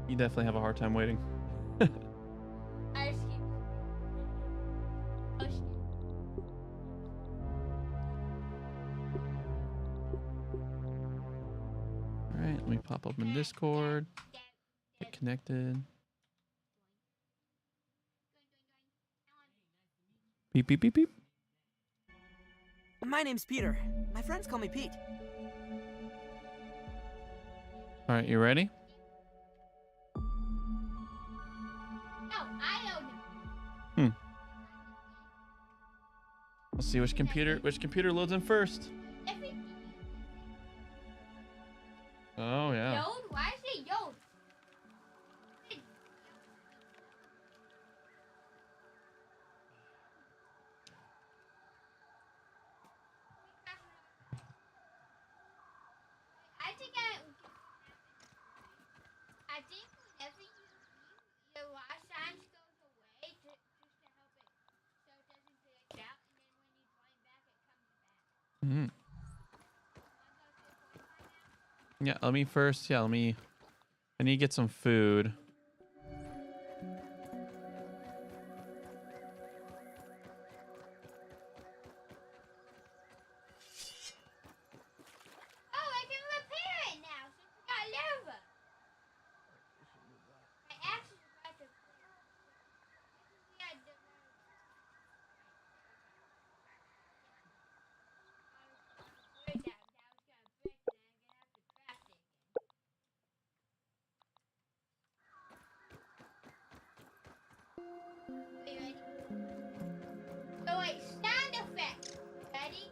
You definitely have a hard time waiting. I just keep pushing. All right, let me pop open Discord. Get connected. Beep beep beep beep. My name's Peter. My friends call me Pete. All right, you ready? No, I don't know. Let's see which computer loads in first. Every Oh yeah. Yod? Why is it Yod? I think whenever your watch times goes away just to help it so it doesn't glitch out, and then when you join back it comes back. Mm. Wanna go to the point right now? Yeah. Let me first. Yeah. Let me. I need to get some food. Oh, I can repair it now since we got lava. I actually forgot to clear. This is the idea. Break that. That was gonna break, and I'm gonna have to craft it again. Are you ready? So wait, sound effect. Ready?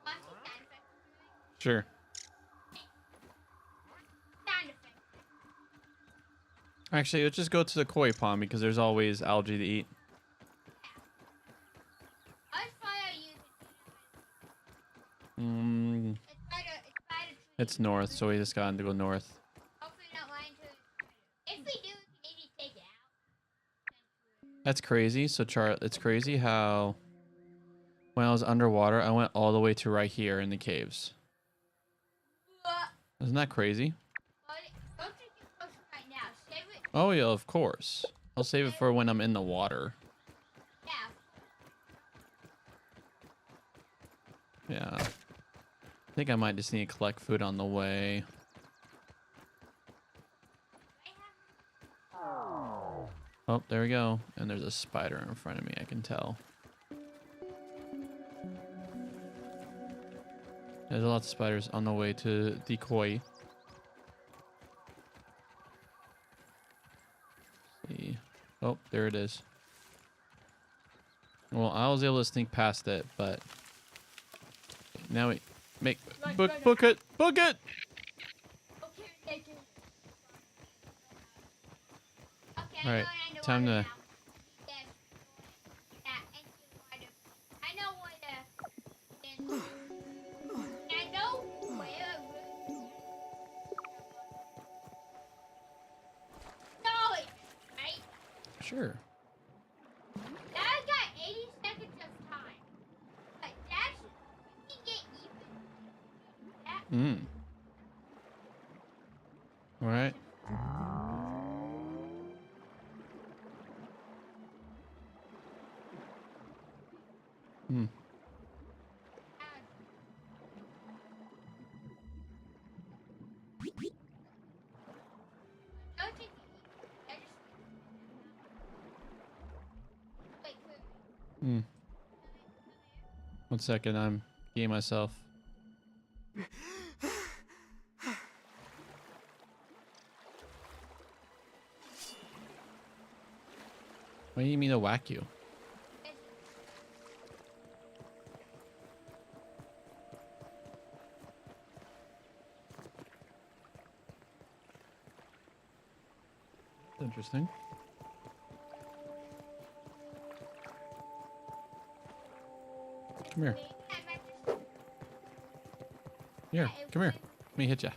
Watch the sound effect I'm doing. Sure. Sound effect. Actually, let's just go to the koi pond because there's always algae to eat. I just follow you. Mm, It's by the tree. it's north, so we just got to go north. Hopefully not run into it. If we do, we can easily take it out. That's crazy. So it's crazy how when I was underwater, I went all the way to right here in the caves. Isn't that crazy? Don't take it close right now. Save it. Oh yeah, of course. I'll save it for when I'm in the water. Yeah. Yeah. I think I might just need to collect food on the way. Oh, there we go. And there's a spider in front of me, I can tell. There's a lot of spiders on the way to the koi. See. Oh, there it is. Well, I was able to sneak past it, but now we book it. Book it. Okay, thank you. Okay, All right, I know time to. now. Yes. Yeah, into water. I know where I know where. No, right? Sure. Now I got 80 seconds of time. But that's we can get even. That All right. Hmm. don't take it. I just wait. Hmm. 1 second. I'm getting myself. What do you mean to whack you? That's interesting. Come here. Here. Come here. Let me hit you.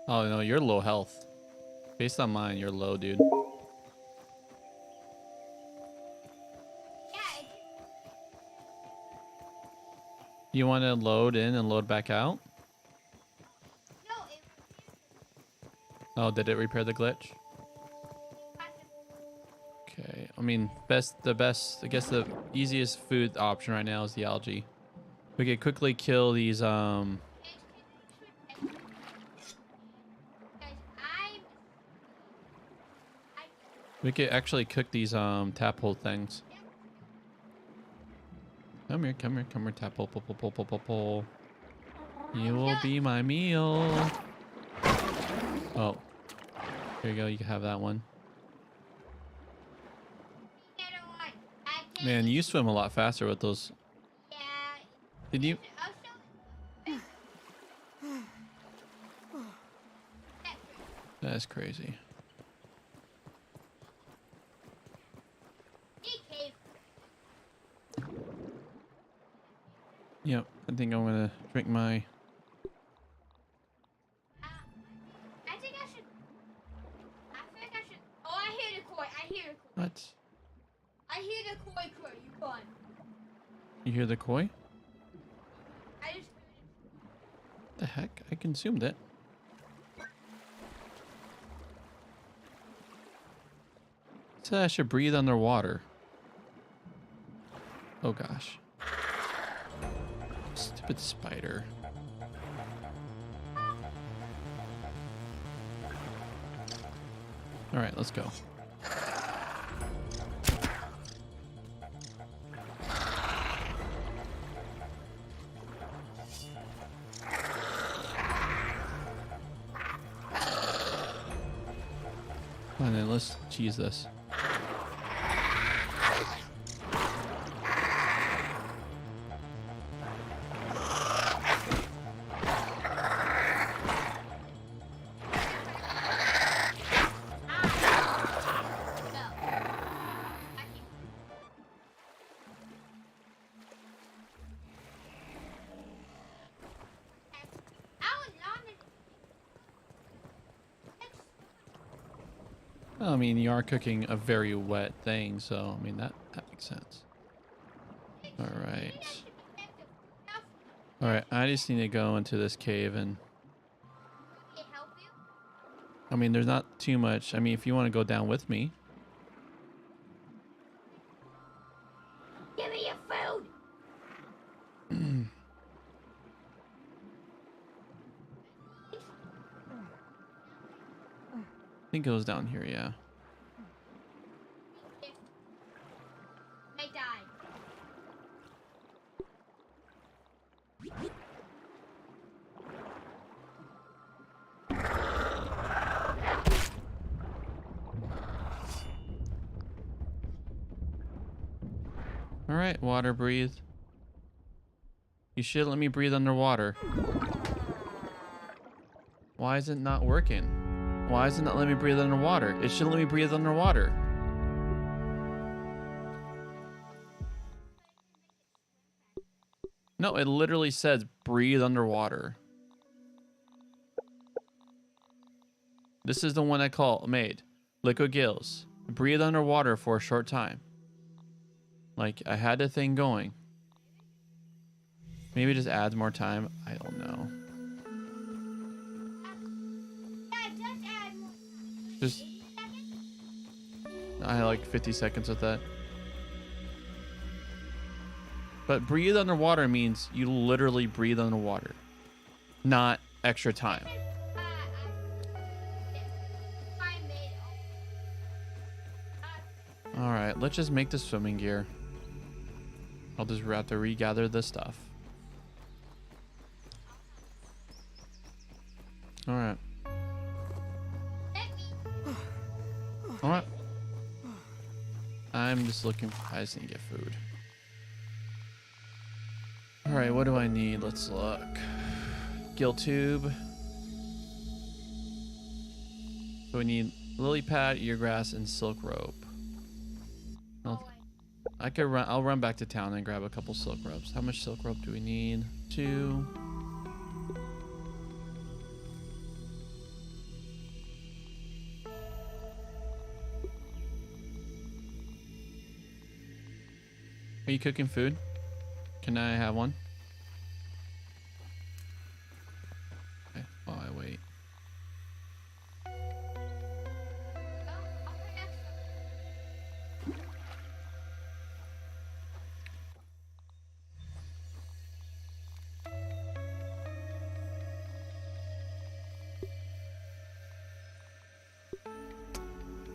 Oh no, you're low health. Based on mine, you're low, dude. You want to load in and load back out? Oh, did it repair the glitch? Okay. I mean, I guess the easiest food option right now is the algae. We could quickly kill these, Guys, I we could actually cook these, tadpole things. Come here, tadpole, pole. You will be my meal. Oh. Here you go, you can have that one. Man, you swim a lot faster with those. Yeah. Did you? That's crazy. Yep, I think I'm gonna drink my. I think I should. Oh, I hear the koi. What? I hear the koi crow. You gone. You hear the koi? I just heard The heck? I consumed it. It said I should breathe underwater. Oh gosh. Stupid spider. All right, let's go. And then let's cheese this. I mean, you are cooking a very wet thing, so I mean that makes sense. All right. All right, I just need to go into this cave and I mean, there's not too much. I mean, if you want to go down with me. Give me your food. I think it goes down here, yeah. I died. All right, water breathe. You should let me breathe underwater. Why is it not working? Why is it not letting me breathe underwater? It should let me breathe underwater. No, it literally says breathe underwater. This is the one I made. Liquid gills. Breathe underwater for a short time. Like, I had the thing going. Maybe it just adds more time. I don't know. Just... I had like 50 seconds with that. But breathe underwater means you literally breathe underwater. Not extra time. Alright, let's just make the swimming gear. I'll just have to regather the stuff. Alright. Alright. I'm just looking for... I just need to get food. Alright, what do I need? Let's look. Gill tube. So we need lily pad, eargrass, and silk rope. I'll run back to town and grab a couple silk ropes. How much silk rope do we need? 2. Are you cooking food? Can I have one? Okay, while I wait.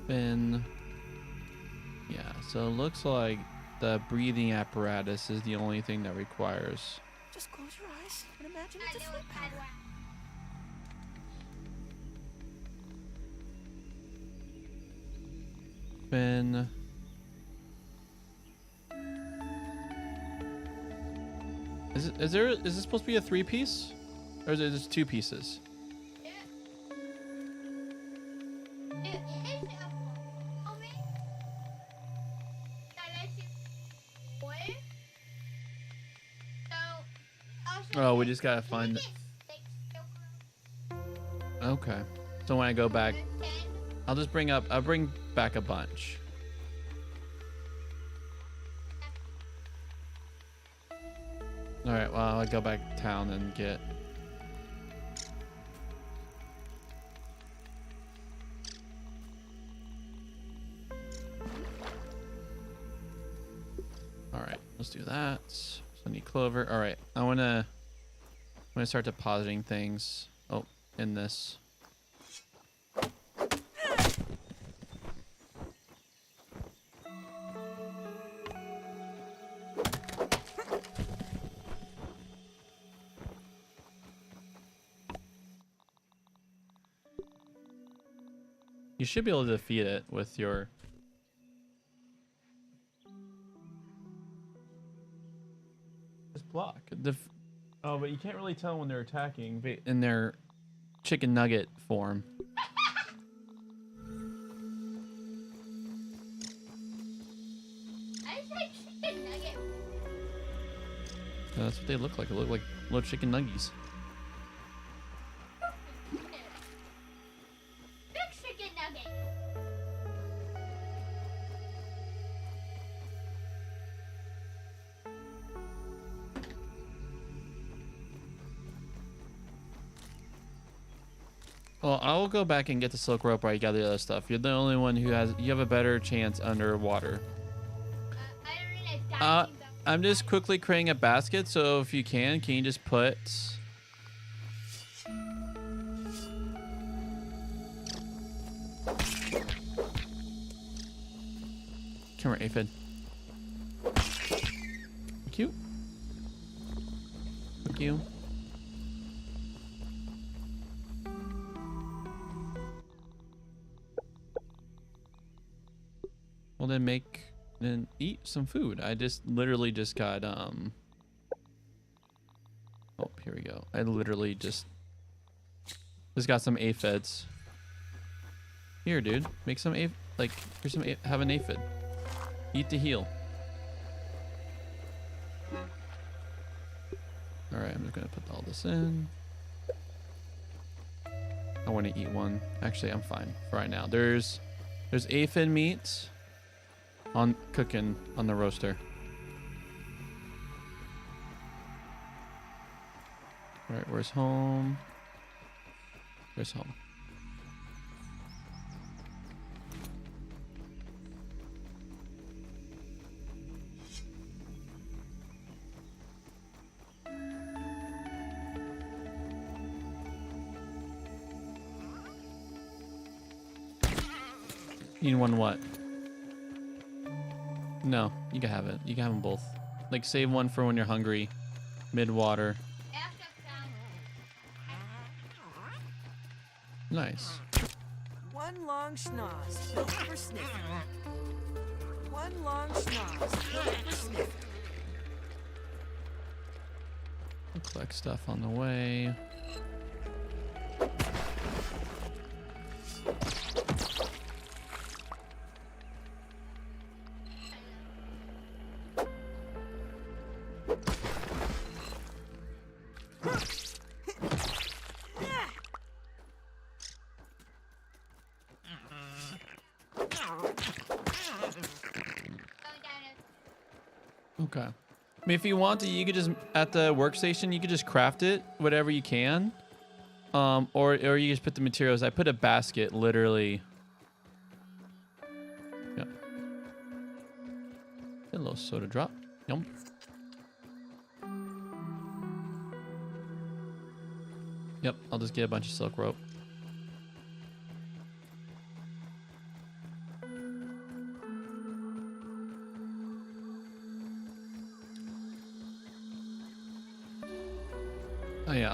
Finn. Yeah, so it looks like the breathing apparatus is the only thing that requires. Just close your eyes and imagine I it's a know foot it's bad powder. Finn. Is this supposed to be a 3-piece? Or is it just 2 pieces? It is a moment that lets you boil. So, also Oh, we just gotta find make it. it 6 Silk Okay. So when I go back, Road, 10. I'll bring back a bunch. All right, well, I'll go back to town and get. All right, let's do that. So I need clover. All right, I'm gonna start depositing things. Oh, in this. You should be able to defeat it with your. Just block. Oh, but you can't really tell when they're attacking in their chicken nugget form. I said chicken nugget. That's what they look like. They look like little chicken nuggies. Big chicken nugget. Well, I will go back and get the silk rope while you got the other stuff. You're the only one who you have a better chance underwater. I don't really like Uh, diving, but I'm just quickly creating a basket, so if you can you just put. Come here, Aphid. Thank you. Thank you. Well, then eat some food. I literally just got Oh, here we go. I literally just got some aphids. Here, dude. Make some here's some have an aphid. Eat to heal. All right, I'm just gonna put all this in. I want to eat one. Actually, I'm fine for right now. There's aphid meat on cooking on the roaster. All right, where's home? Where's home? You need one what? No, you can have it. You can have them both. Like, save one for when you're hungry, mid-water. after found Nice. One long schnoz, built for sniffing. One long schnoz, built for sniffing. I'll collect stuff on the way. going down Okay. I mean, if you want to, you could just at the workstation, you could just craft it, whatever you can. Or you just put the materials. I put a basket, literally. Yep. A little soda drop. Yum. Yep. I'll just get a bunch of silk rope.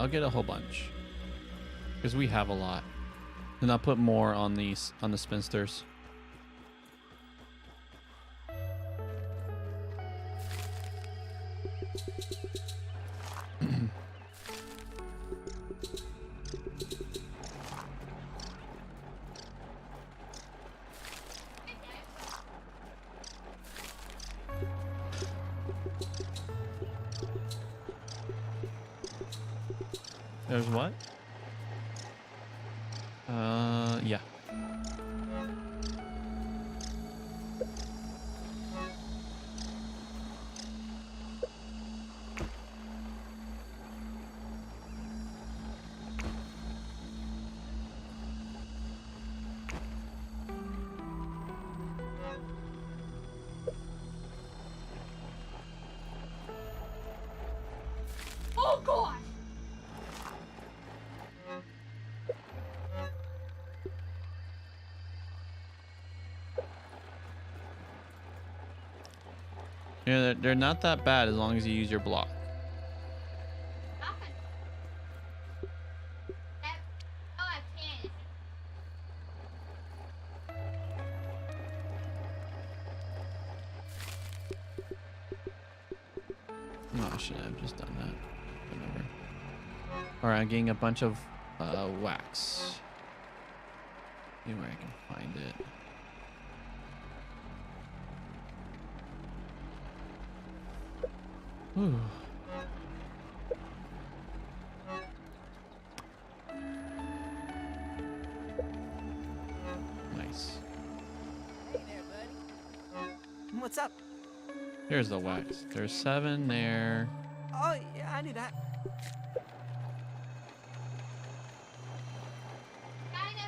I'll get a whole bunch. Because we have a lot. And I'll put more on the spinsters. There's what? Yeah. Oh gosh! Yeah, they're not that bad as long as you use your block. Nothing. That, oh, I can't. No, I shouldn't have just done that. Whatever. Alright, I'm getting a bunch of wax. See where I can find it. Ooh. Nice. Hey there, buddy. What's up? Here's the wax. There's 7 there. Oh, yeah, I knew that. Kind of.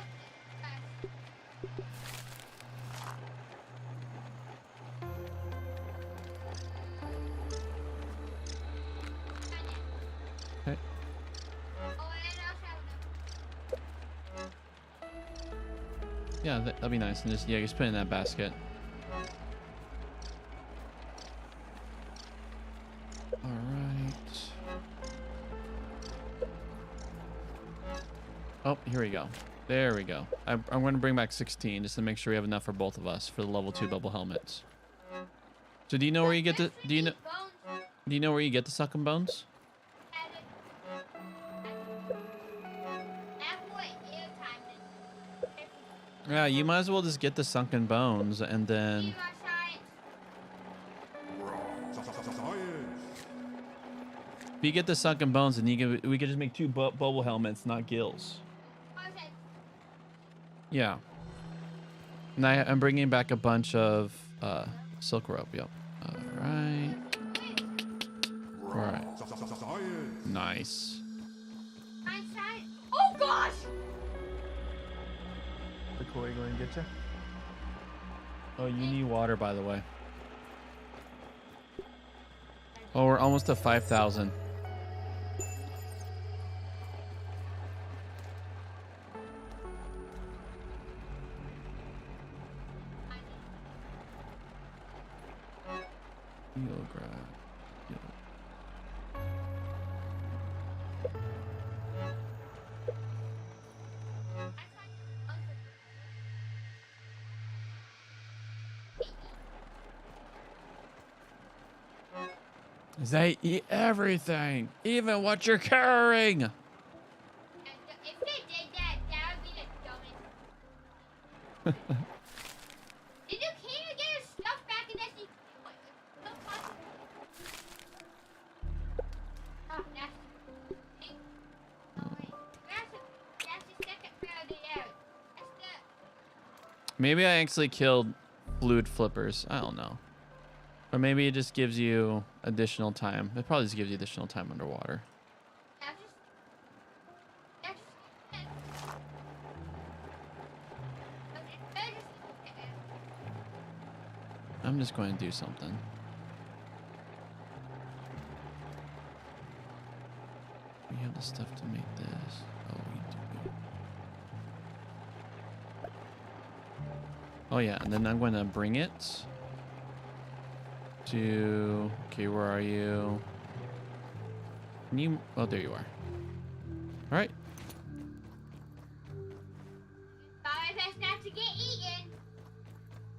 Okay. Oh, and also Yeah, that'd be nice. And just just put it in that basket. All right. Oh, here we go. There we go. I'm going to bring back 16 just to make sure we have enough for both of us for the level 2 double helmets. So do you know where you get the do you know where you get the sucking bones? Yeah, you might as well just get the sunken bones and then if you get the sunken bones, then we can just make 2 bubble helmets, not gills. Yeah. And I'm bringing back a bunch of silk rope. Yep. All right. All right. Nice. Oh gosh! The koi going to get you? Oh, you need water, by the way. Oh, we're almost to 5,000. They eat everything, even what you're carrying. If they did that, that would be the dumbest. Did you can't even get your stuff back unless you no possible. Oh, that's oh wait. That's the second priority there. That's the Maybe I actually killed fluid flippers. I don't know. Or maybe it just gives you additional time. It probably just gives you additional time underwater. I'm just going to do something. We have the stuff to make this. Oh, we do. Oh yeah, and then I'm going to bring it to, okay, where are you? Can you, oh, there you are. to get eaten.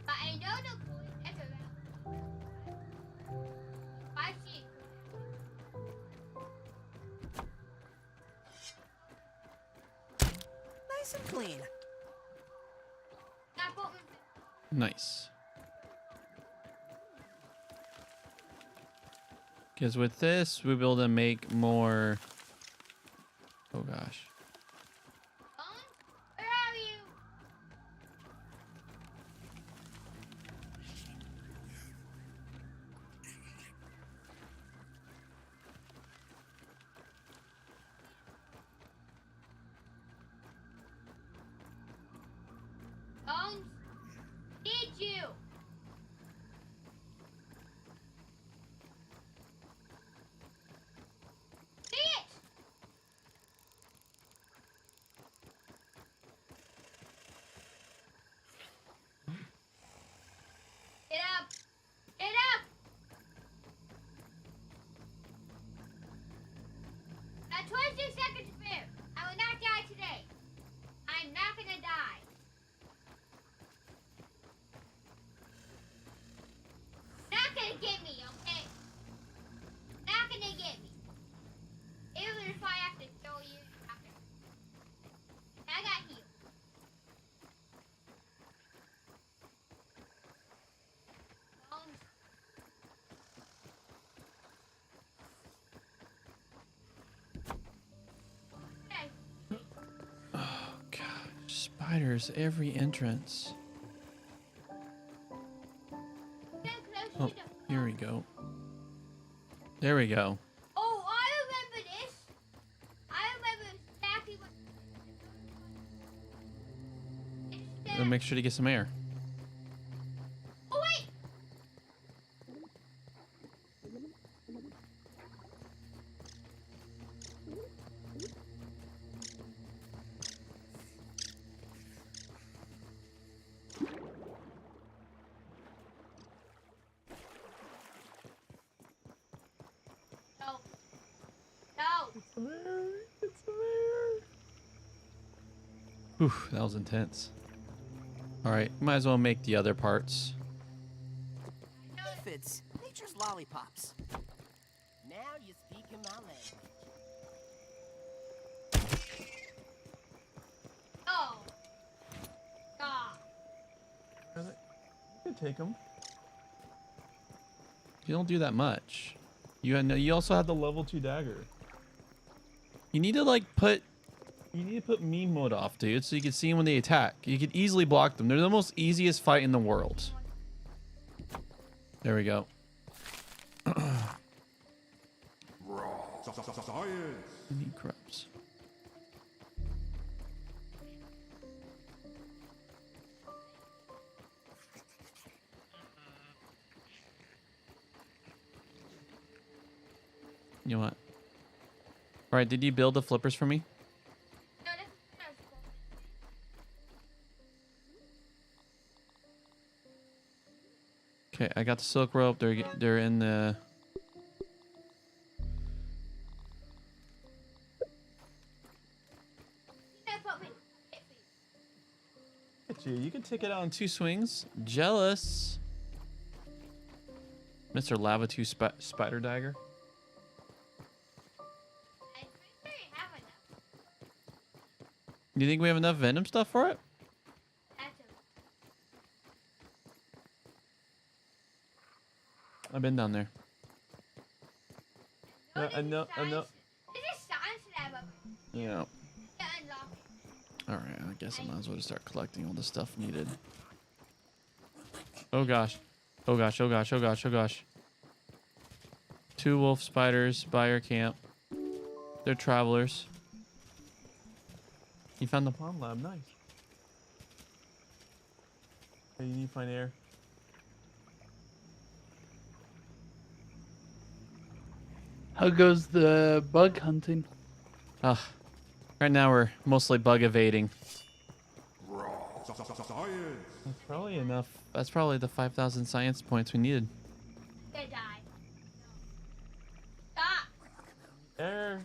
But I know the boys everywhere. I see. Nice and clean. That boat was Nice. Because with this, we'll be able to make more. Oh gosh. Where are you? Bones, did you? See it? Get up! Get up! Now 26 seconds spare. I will not die today. I'm not gonna die. Not gonna get me, okay? Not gonna get me. Even if I have to kill you, you're not gonna. I got healed. Bones. Okay. Oh gosh. Spiders every entrance. Get close Oh, to the here we go. There we go. Oh, I remember this. I remember exactly what. It's And make sure to get some air. Oh wait. No. No. Whew, that was intense. All right, might as well make the other parts. Aphids, nature's lollipops. Now you speak in my language. Oh. God. You can take them. You don't do that much. You also have the level 2 dagger. You need to put meme mode off, dude, so you can see them when they attack. You can easily block them. They're the most easiest fight in the world. There we go. I need crops. You know what? All right, did you build the flippers for me? No, that's Okay, I got the silk rope. They're in the. Look at you. You can take it out in 2 swings. Jealous. Mr. Lava 2 Spider Dagger. Do you think we have enough venom stuff for it? I've been down there. I know. This is science lab up Yeah. to unlock it. Alright, I guess I might as well just start collecting all the stuff needed. Oh gosh. Oh gosh, oh gosh, oh gosh, oh gosh. 2 wolf spiders by our camp. They're travelers. You found the pond lab, nice. Hey, you need to find air. How goes the bug hunting? Right now we're mostly bug evading. That's probably enough. That's probably the 5,000 science points we needed. Gonna die. Stop. Air.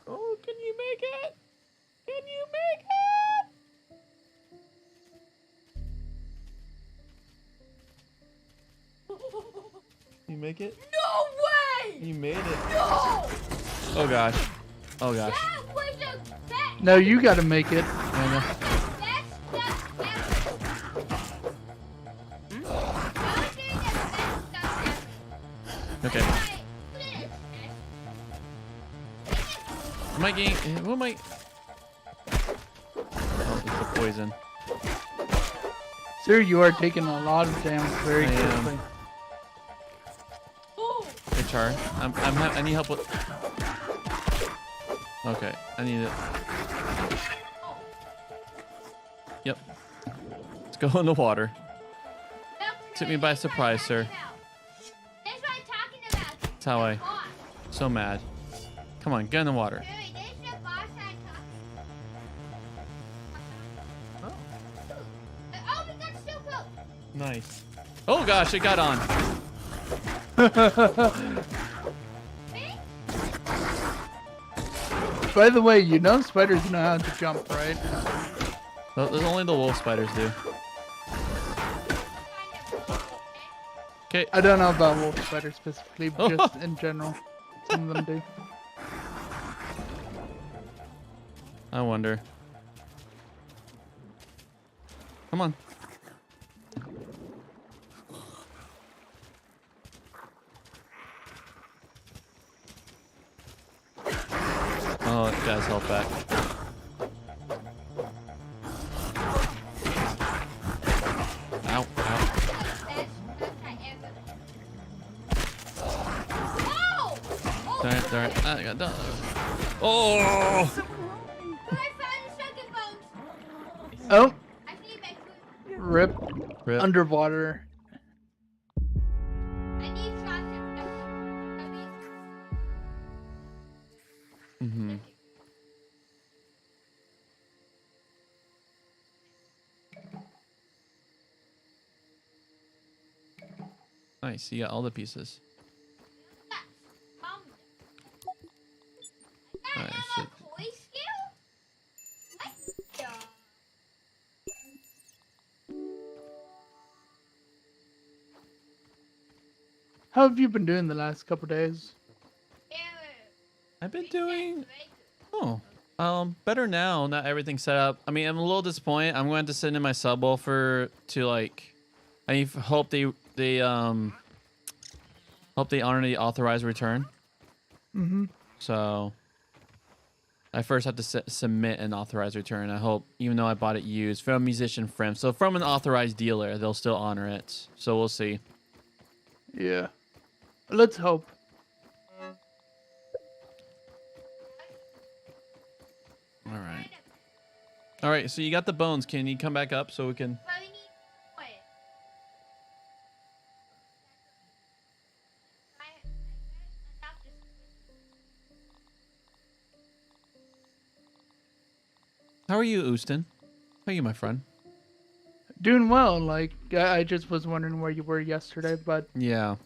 Oh, can you make it? Can you make make it? No way! You made it. No! Oh gosh. Oh gosh. That was the best. No, you gotta make it. I know. Best stuff ever. I was doing the best stuff ever. Okay. Am I getting? What am I? Oh, it's the poison. Sir, you are taking a lot of damage very I am. quickly. Hey Char, I need help with. Okay, I need it. Yep. Let's go in the water. Took me by surprise, sir. That's what I'm talking about. That's how I. Boss. So mad. Come on, get in the water. Really, this is the boss I'm talking about. Oh, we got so close. Nice. Oh gosh, it got on. Me? By the way, you know spiders know how to jump, right? There's only the wolf spiders do. Okay. I don't know about wolf spiders specifically, Oh. but just in general. Some of them do. I wonder. Come on. Oh, it got his health back. Ow, ow. Best stuff I ever. Oh! Darn it, darn it. Ah, I got done. Oh! I found the second bones. Oh, I need my food. rip. Rip. Underwater. I need shots and stuff. Mm-hmm. Nice, you got all the pieces. Alright, shit. Toy skill? What the? How have you been doing the last couple days? I've been doing better now. Not everything's set up. I mean, I'm a little disappointed. I'm going to have to send in my sub bowl to like. I hope they honor the authorized return. Mm-hmm. So I first have to submit an authorized return. I hope, even though I bought it used from a musician friend, so from an authorized dealer, they'll still honor it. So we'll see. Yeah. Let's hope. All right. So you got the bones. Can you come back up so we can? But we need toy. I adopt this. How are you, Houston? How are you, my friend? Doing well. Like, I just was wondering where you were yesterday, but Yeah.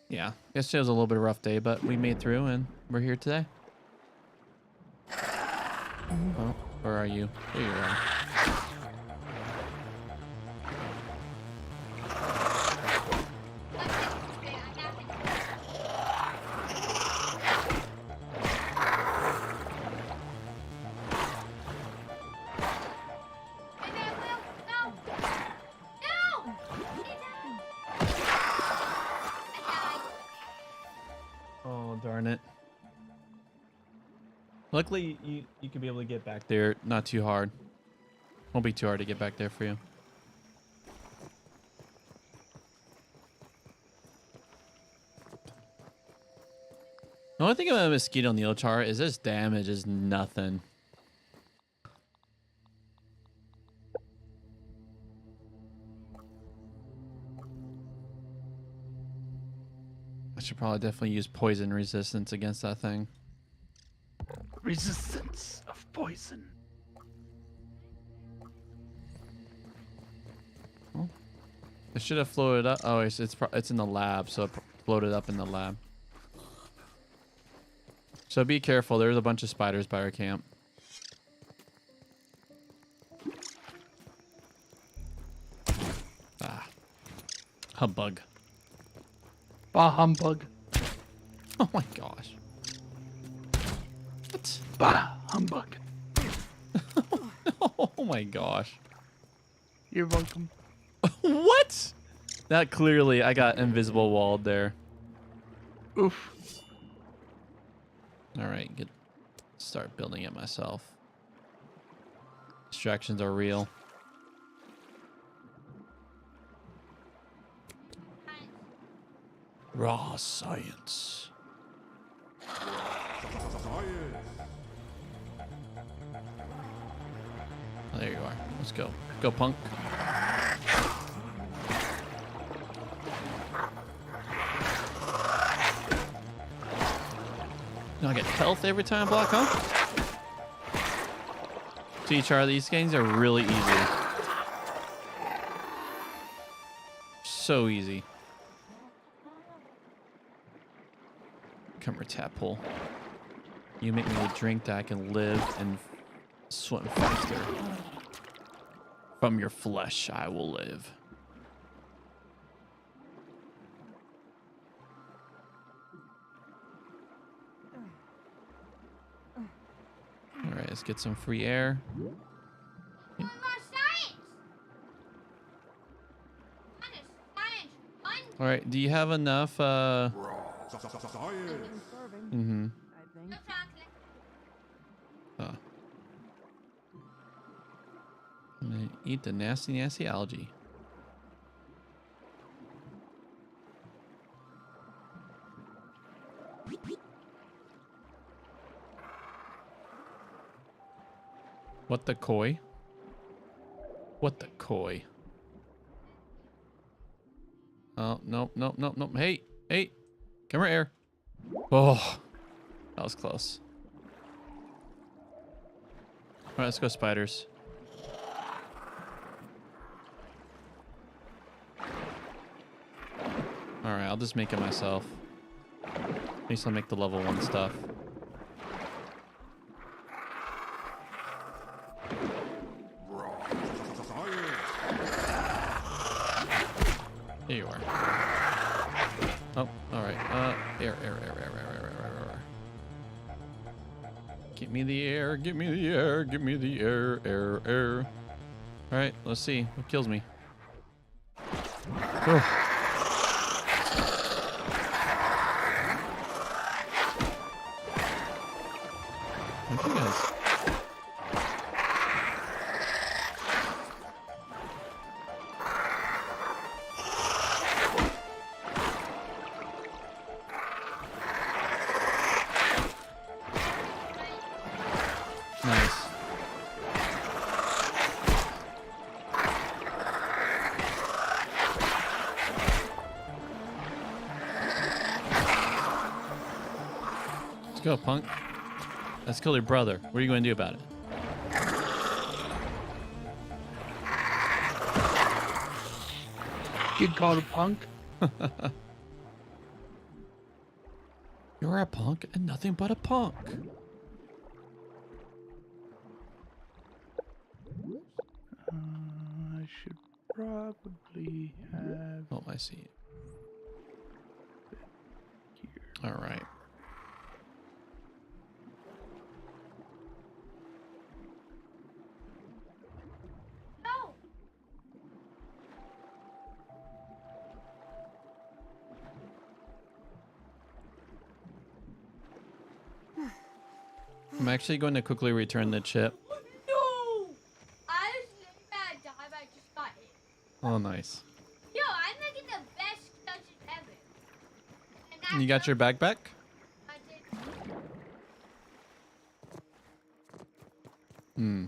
Yeah. Yesterday was a little bit of a rough day, but we made through and we're here today. Oh, where are you? There you are. Oh, darn it. Luckily, you could be able to get back there not too hard. Won't be too hard to get back there for you. The only thing about a mosquito Neochar is this damage is nothing. I should probably definitely use poison resistance against that thing. resistance of poison. It should have floated up. Oh, it's in the lab, so it floated up in the lab. So be careful. There's a bunch of spiders by our camp. Ah. Humbug. Bah humbug. Oh my gosh. What? Bah humbug. Oh my gosh. You're welcome. What? That clearly, I got invisible walled there. Oof. All right, get start building it myself. Distractions are real. Raw science. Oh, there you are. Let's go. Go, punk. Now I get health every time I block, huh? See, Charlie, these games are really easy. So easy. Come here, tadpole. You make me a drink that I can live and swim faster. From your flesh, I will live. All right, let's get some free air. One more science. Science. All right, do you have enough? No Mm-hmm. chocolate. Oh. I'm gonna eat the nasty, nasty algae. What the koi? What the koi? Oh, nope, nope, nope, nope. Hey, hey, come here, air. Oh, that was close. All right, let's go spiders. All right, I'll just make it myself. At least I'll make the level 1 stuff. Here you are. Oh, all right. Air. Give me the air, give me the air, give me the air, air. All right, let's see what kills me. Oh. Thank you guys. Nice. Let's go, punk. Let's kill your brother. What are you going to do about it? Kid called a punk. You're a punk and nothing but a punk. I should probably have Oh, I see it. here. All right. No. I'm actually going to quickly return the chip. No. I was really bad time. I just got it. Oh, nice. Yo, I'm making the best dungeon ever. And You got your backpack? I did. Hmm.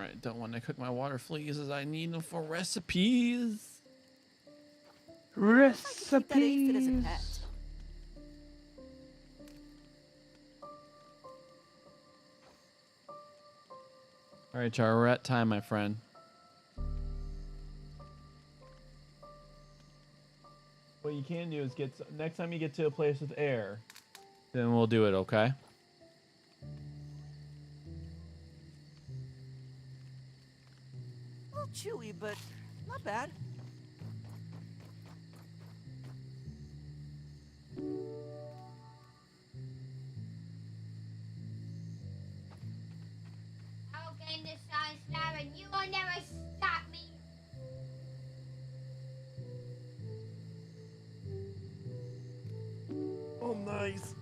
right, don't want to cook my water fleas as I need them for recipes. Keep that aphid as a Recipes. pet. All right, Char, we're at time, my friend. What you can do is next time you get to a place with air, then we'll do it, okay? A little chewy, but not bad. Okay, in this star, and you will never stop me. Oh, nice.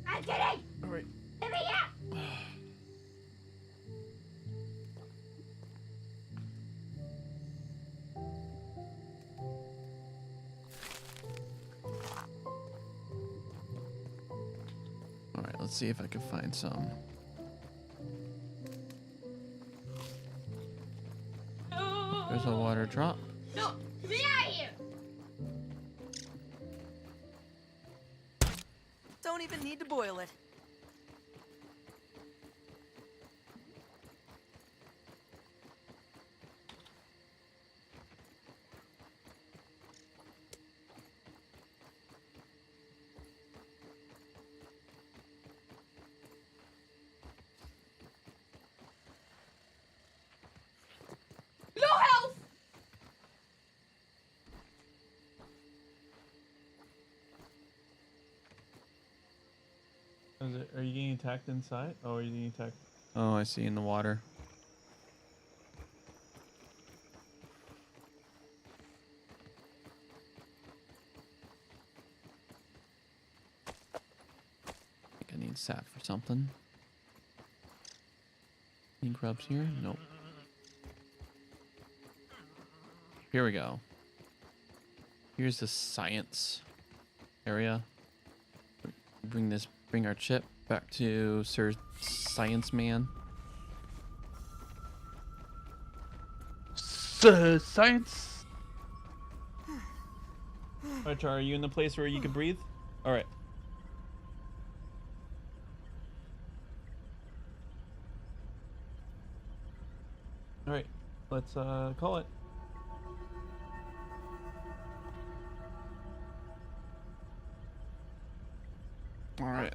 I'm kidding. All right. Let me out. All right, let's see if I can find some. There's a water drop. No, get me out of here. Don't even need to boil it. No health. Are you getting attacked inside? Oh, are you getting attacked? Oh, I see, in the water. I think I need sap for something. Any grubs here? Nope. Here we go. Here's the science area. Bring our chip back to Sir Science Man. Science. Alright, Char, are you in the place where you can breathe? Alright. Alright, let's call it. Alright.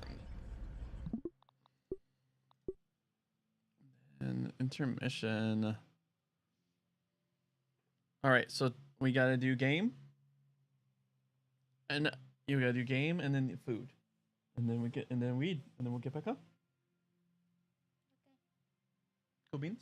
And intermission. Alright, so we gotta do game. And you gotta do game and then food. And then weed. And then we'll get back up. Cool beans?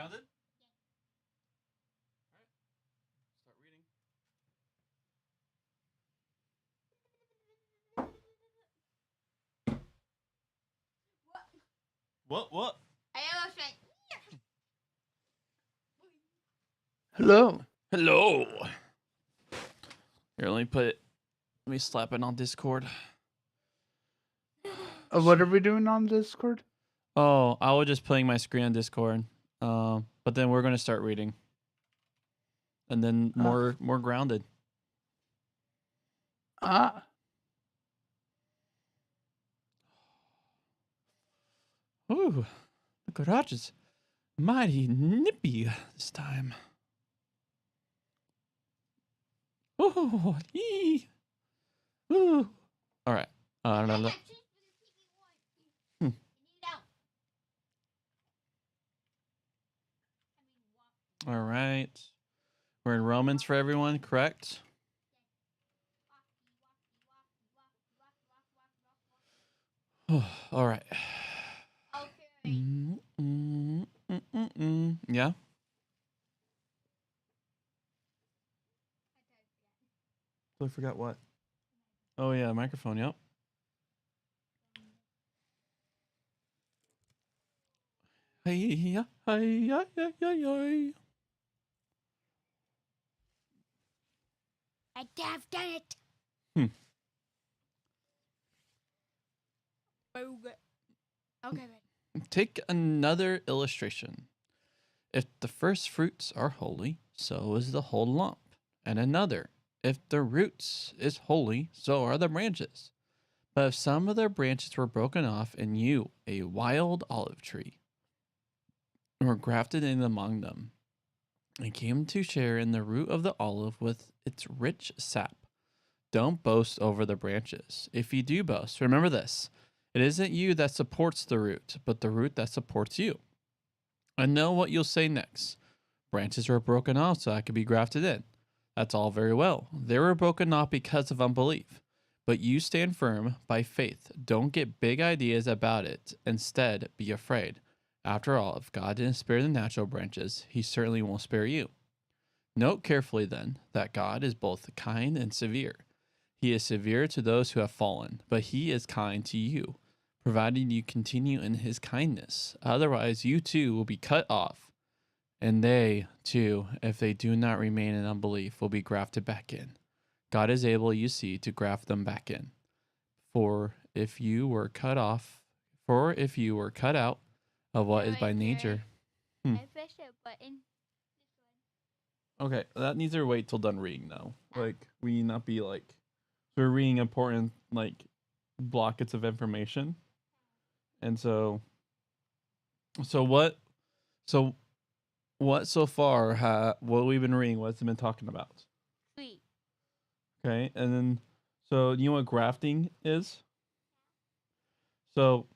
Grounded? Alright. Start reading. What? I almost went. Hello. Hello. Here, let me slap it on Discord. What are we doing on Discord? Oh, I was just playing my screen on Discord. But then we're gonna start reading. And then more grounded. Ah. Ooh, the garage is mighty nippy this time. Oh, ee. Ooh. All right. I don't know. All right. We're in Romans for everyone, correct? All right. Yeah. I forgot what. Oh yeah, microphone. Yep. Hey. I have done it. Okay. Take another illustration. If the first fruits are holy, so is the whole lump. And another, if the roots is holy, so are the branches. But if some of their branches were broken off, and you, a wild olive tree, were grafted in among them, and came to share in the root of the olive with its rich sap, don't boast over the branches. If you do boast, remember this. It isn't you that supports the root, but the root that supports you. I know what you'll say next. Branches were broken off so I could be grafted in. That's all very well. They were broken off because of unbelief. But you stand firm by faith. Don't get big ideas about it. Instead, be afraid. After all, if God didn't spare the natural branches, he certainly won't spare you. Note carefully, then, that God is both kind and severe. He is severe to those who have fallen, but he is kind to you, provided you continue in his kindness. Otherwise, you too will be cut off, and they, too, if they do not remain in unbelief, will be grafted back in. God is able, you see, to graft them back in. For if you were cut out of what is by nature. I pressed a button. Okay, that needs to wait till done reading though. Like, we need not be like, we're reading important like blockets of information. And so what so far what we've been reading, what's it been talking about? Sweet. Okay, and then so you know what grafting is? So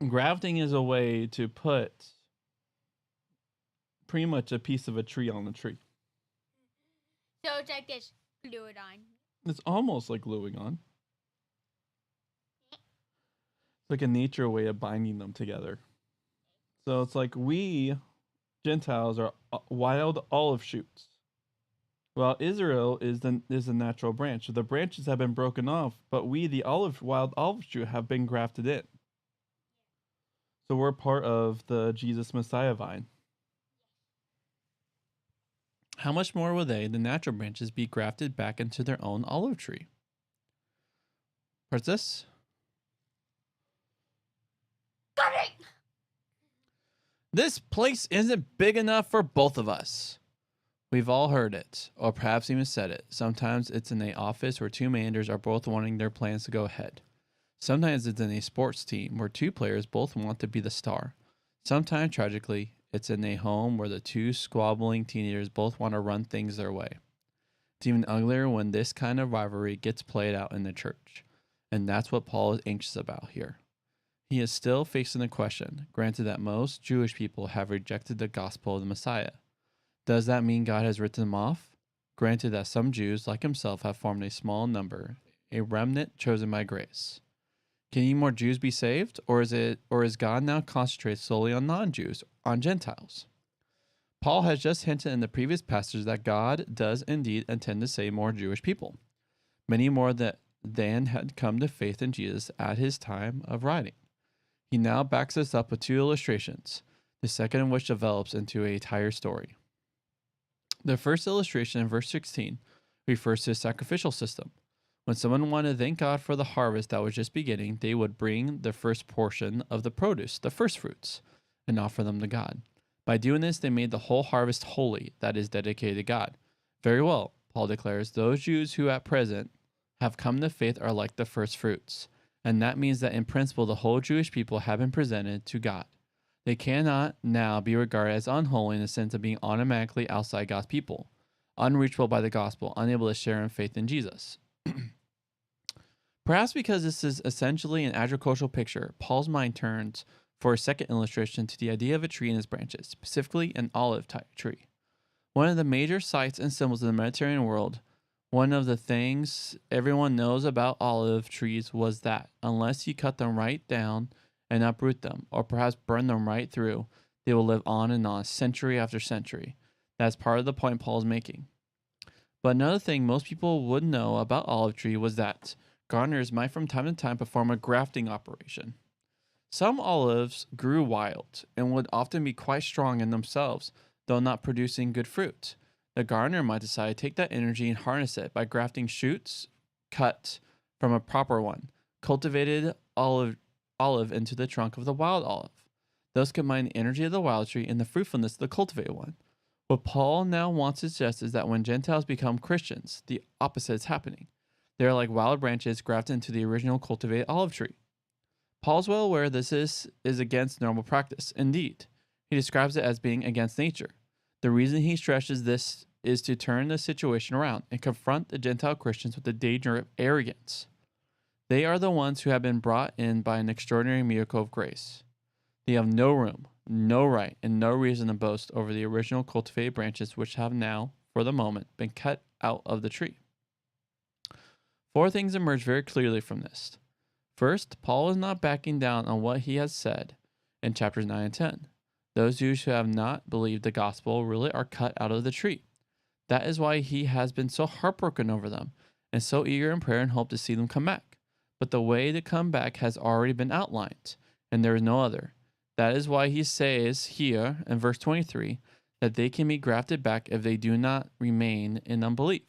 grafting is a way to put pretty much a piece of a tree on the tree. So it's like this, glue it on. It's almost like gluing on. It's like a nature way of binding them together. So it's like we, Gentiles, are wild olive shoots, while Israel is the natural branch. So the branches have been broken off, but we, the wild olive shoot, have been grafted in. So we're part of the Jesus Messiah vine. How much more will they, the natural branches, be grafted back into their own olive tree? What's this? Got it! This place isn't big enough for both of us. We've all heard it, or perhaps even said it. Sometimes it's in an office where two managers are both wanting their plans to go ahead. Sometimes it's in a sports team where two players both want to be the star. Sometimes, tragically, it's in a home where the two squabbling teenagers both want to run things their way. It's even uglier when this kind of rivalry gets played out in the church. And that's what Paul is anxious about here. He is still facing the question, granted that most Jewish people have rejected the gospel of the Messiah. Does that mean God has written them off? Granted that some Jews, like himself, have formed a small number, a remnant chosen by grace. Can any more Jews be saved? Or is God now concentrated solely on non-Jews, on Gentiles? Paul has just hinted in the previous passage that God does indeed intend to save more Jewish people, many more than had come to faith in Jesus at his time of writing. He now backs this up with 2 illustrations, the second of which develops into an entire story. The first illustration in verse 16 refers to a sacrificial system. When someone wanted to thank God for the harvest that was just beginning, they would bring the first portion of the produce, the first fruits, and offer them to God. By doing this, they made the whole harvest holy, that is, dedicated to God. Very well, Paul declares, those Jews who at present have come to faith are like the first fruits. And that means that in principle, the whole Jewish people have been presented to God. They cannot now be regarded as unholy in the sense of being automatically outside God's people, unreachable by the gospel, unable to share in faith in Jesus. Perhaps because this is essentially an agricultural picture, Paul's mind turns for a second illustration to the idea of a tree and its branches, specifically an olive type tree. One of the major sights and symbols of the Mediterranean world, one of the things everyone knows about olive trees was that unless you cut them right down and uproot them, or perhaps burn them right through, they will live on and on, century after century. That's part of the point Paul is making. But another thing most people would know about olive tree was that gardeners might from time to time perform a grafting operation. Some olives grew wild and would often be quite strong in themselves, though not producing good fruit. The gardener might decide to take that energy and harness it by grafting shoots cut from a proper one, cultivated olive into the trunk of the wild olive. Thus combine the energy of the wild tree and the fruitfulness of the cultivated one. What Paul now wants to suggest is that when Gentiles become Christians, the opposite is happening. They are like wild branches grafted into the original cultivated olive tree. Paul's well aware this is against normal practice. Indeed, he describes it as being against nature. The reason he stresses this is to turn the situation around and confront the Gentile Christians with the danger of arrogance. They are the ones who have been brought in by an extraordinary miracle of grace. They have no room, no right, and no reason to boast over the original cultivated branches which have now, for the moment, been cut out of the tree. 4 things emerge very clearly from this. First, Paul is not backing down on what he has said in chapters 9 and 10. Those Jews who have not believed the gospel really are cut out of the tree. That is why he has been so heartbroken over them and so eager in prayer and hope to see them come back. But the way to come back has already been outlined, and there is no other. That is why he says here in verse 23 that they can be grafted back if they do not remain in unbelief.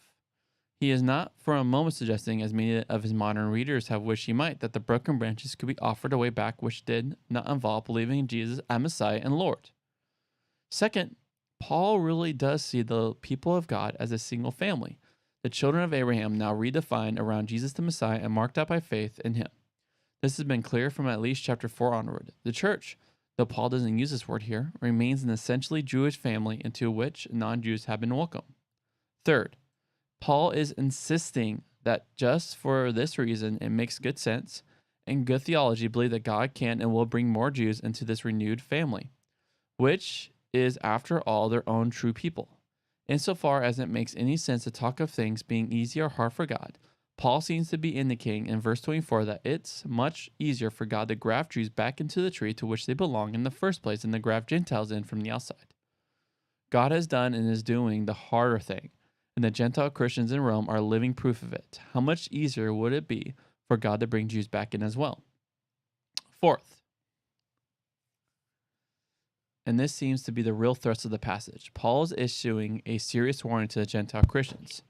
He is not for a moment suggesting, as many of his modern readers have wished he might, that the broken branches could be offered a way back which did not involve believing in Jesus as Messiah and Lord. Second, Paul really does see the people of God as a single family, the children of Abraham now redefined around Jesus the Messiah and marked out by faith in him. This has been clear from at least chapter 4 onward. The church, though Paul doesn't use this word here, remains an essentially Jewish family into which non-Jews have been welcomed. Third, Paul is insisting that just for this reason, it makes good sense and good theology believe that God can and will bring more Jews into this renewed family, which is, after all, their own true people. Insofar as it makes any sense to talk of things being easy or hard for God, Paul seems to be indicating in verse 24 that it's much easier for God to graft Jews back into the tree to which they belong in the first place than to graft Gentiles in from the outside. God has done and is doing the harder thing, and the Gentile Christians in Rome are living proof of it. How much easier would it be for God to bring Jews back in as well? Fourth, and this seems to be the real thrust of the passage, Paul is issuing a serious warning to the Gentile Christians.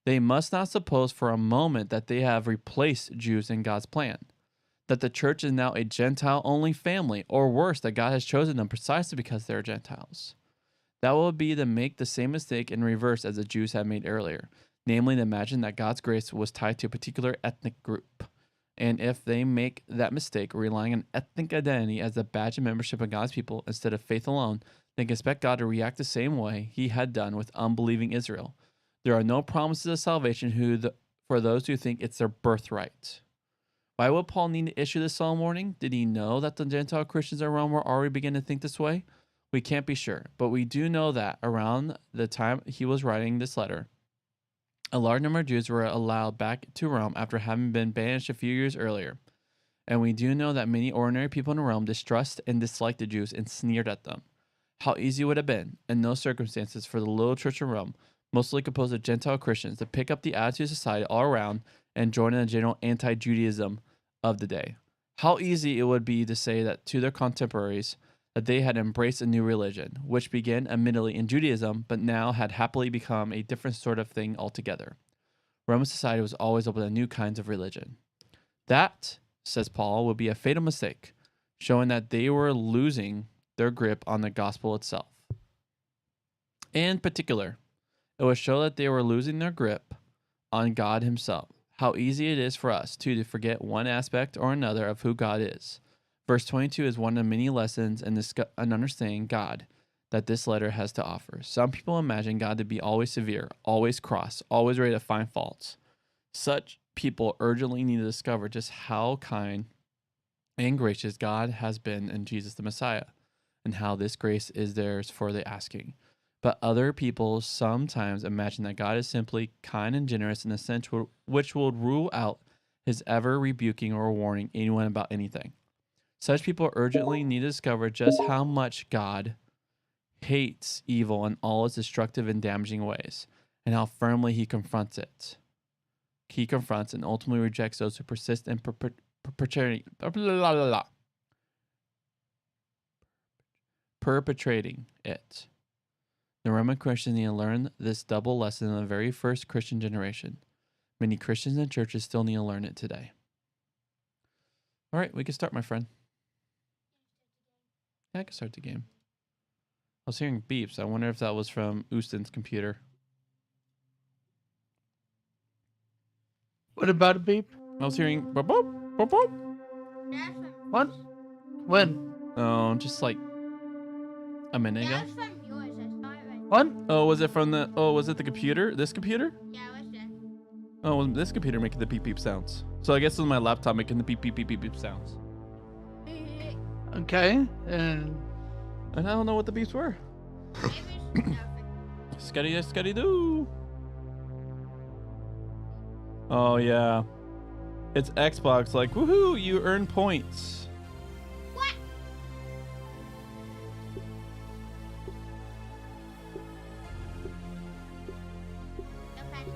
They must not suppose for a moment that they have replaced Jews in God's plan, that the church is now a Gentile-only family, or worse, that God has chosen them precisely because they are Gentiles. That will be to make the same mistake in reverse as the Jews had made earlier, namely to imagine that God's grace was tied to a particular ethnic group. And if they make that mistake, relying on ethnic identity as the badge of membership of God's people instead of faith alone, they can expect God to react the same way he had done with unbelieving Israel. There are no promises of salvation for those who think it's their birthright. Why would Paul need to issue this solemn warning? Did he know that the Gentile Christians in Rome were already beginning to think this way? We can't be sure, but we do know that around the time he was writing this letter, a large number of Jews were allowed back to Rome after having been banished a few years earlier. And we do know that many ordinary people in Rome distrusted and disliked the Jews and sneered at them. How easy it would have been, in those circumstances, for the little church in Rome, mostly composed of Gentile Christians, to pick up the attitude of society all around and join in the general anti-Judaism of the day. How easy it would be to say that to their contemporaries that they had embraced a new religion, which began admittedly in Judaism, but now had happily become a different sort of thing altogether. Roman society was always open to new kinds of religion. That, says Paul, would be a fatal mistake, showing that they were losing their grip on the gospel itself. In particular, it would show that they were losing their grip on God himself. How easy it is for us, too, to forget one aspect or another of who God is. Verse 22 is one of many lessons in understanding God that this letter has to offer. Some people imagine God to be always severe, always cross, always ready to find faults. Such people urgently need to discover just how kind and gracious God has been in Jesus the Messiah, and how this grace is theirs for the asking. But other people sometimes imagine that God is simply kind and generous in a sense which will rule out his ever rebuking or warning anyone about anything. Such people urgently need to discover just how much God hates evil in all its destructive and damaging ways, and how firmly he confronts it. He confronts and ultimately rejects those who persist in perpetrating it. The Roman Christians need to learn this double lesson in the very first Christian generation. Many Christians and churches still need to learn it today. All right, we can start, my friend. Yeah, I can start the game. I was hearing beeps. I wonder if that was from Ustin's computer. What about a beep? I was hearing boop, boop, boop, boop. That's from What? When? Oh, just like a minute ago. That's from yours. That's not right. What? Oh, was it from the? Oh, was it the computer? This computer? Yeah, what's that? Oh, was this computer making the beep beep sounds? So I guess it was my laptop making the beep beep beep beep beep sounds. Okay. And And I don't know what the beeps were. Maybe it's nothing. Scuddy scuddy doo. Oh yeah, it's Xbox. Like woohoo! You earn points. What? Okay.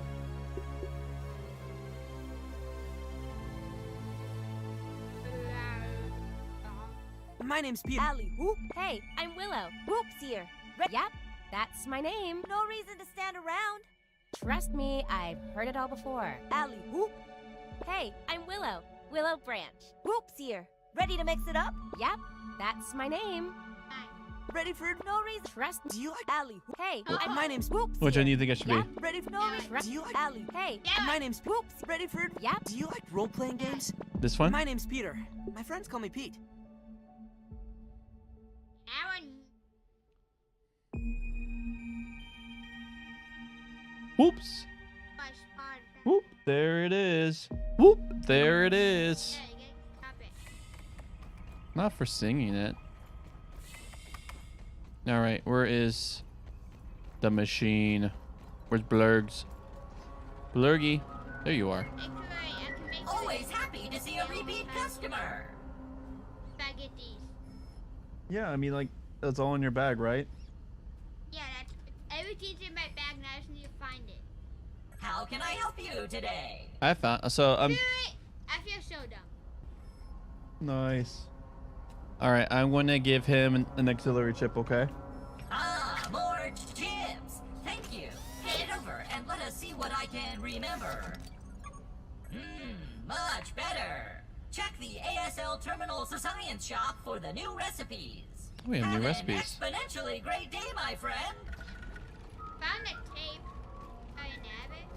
My name's Peter. Allie, whoop. Hey, I'm Willow. Whoop's here. Yep, that's my name. No reason to stand around. Trust me, I've heard it all before. Allie, whoop. Hey, I'm Willow. Willow Branch. Whoop's here. Ready to mix it up? Yep, that's my name. Ready for No reason. Trust me. Do you like Allie? Hey, My name's Whoop's Which here. one do you think I should be? Yep. Ready for No reason. Do you like Allie? Hey, Yeah. My name's Whoops. Ready for Yep. Do you like role-playing games? This one? My name's Peter. My friends call me Pete. Aaron. Whoops. My spawn. Whoop. There it is. Whoop. There it is. Yeah, you get copy. Not for singing it. All right, where is the machine? Where's Blurgs? Blurgy. There you are. Actually, I can make Always happy to see a repeat customer. spaghettis. Yeah, I mean, like, that's all in your bag, right? Yeah, that's everything's in my bag. Now I just need to find it. How can I help you today? I found. So I'm Do it. I feel so dumb. nice. All right, I'm going to give him an auxiliary chip. Okay. Ah, more chips. Thank you. Hand it over and let us see what I can remember. Much better. Check the ASL Terminals Science Shop for the new recipes. We have new Have recipes. an exponentially great day, my friend. Found the tape. I didn't have it.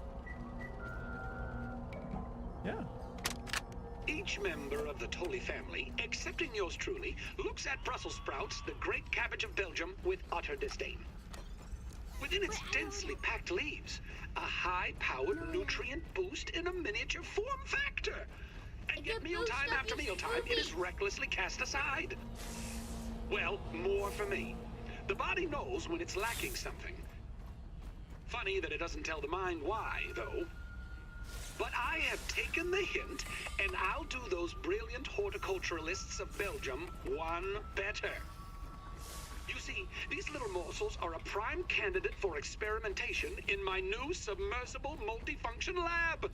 Yeah. Each member of the Tolley family, excepting yours truly, looks at Brussels sprouts, the great cabbage of Belgium, with utter disdain. Within its densely packed leaves, a high-powered nutrient boost in a miniature form factor. And It's yet a mealtime boost of after these mealtime, it is movies. recklessly cast aside. Well, more for me. The body knows when it's lacking something. Funny that it doesn't tell the mind why, though. But I have taken the hint, and I'll do those brilliant horticulturalists of Belgium one better. You see, these little morsels are a prime candidate for experimentation in my new submersible multifunction lab.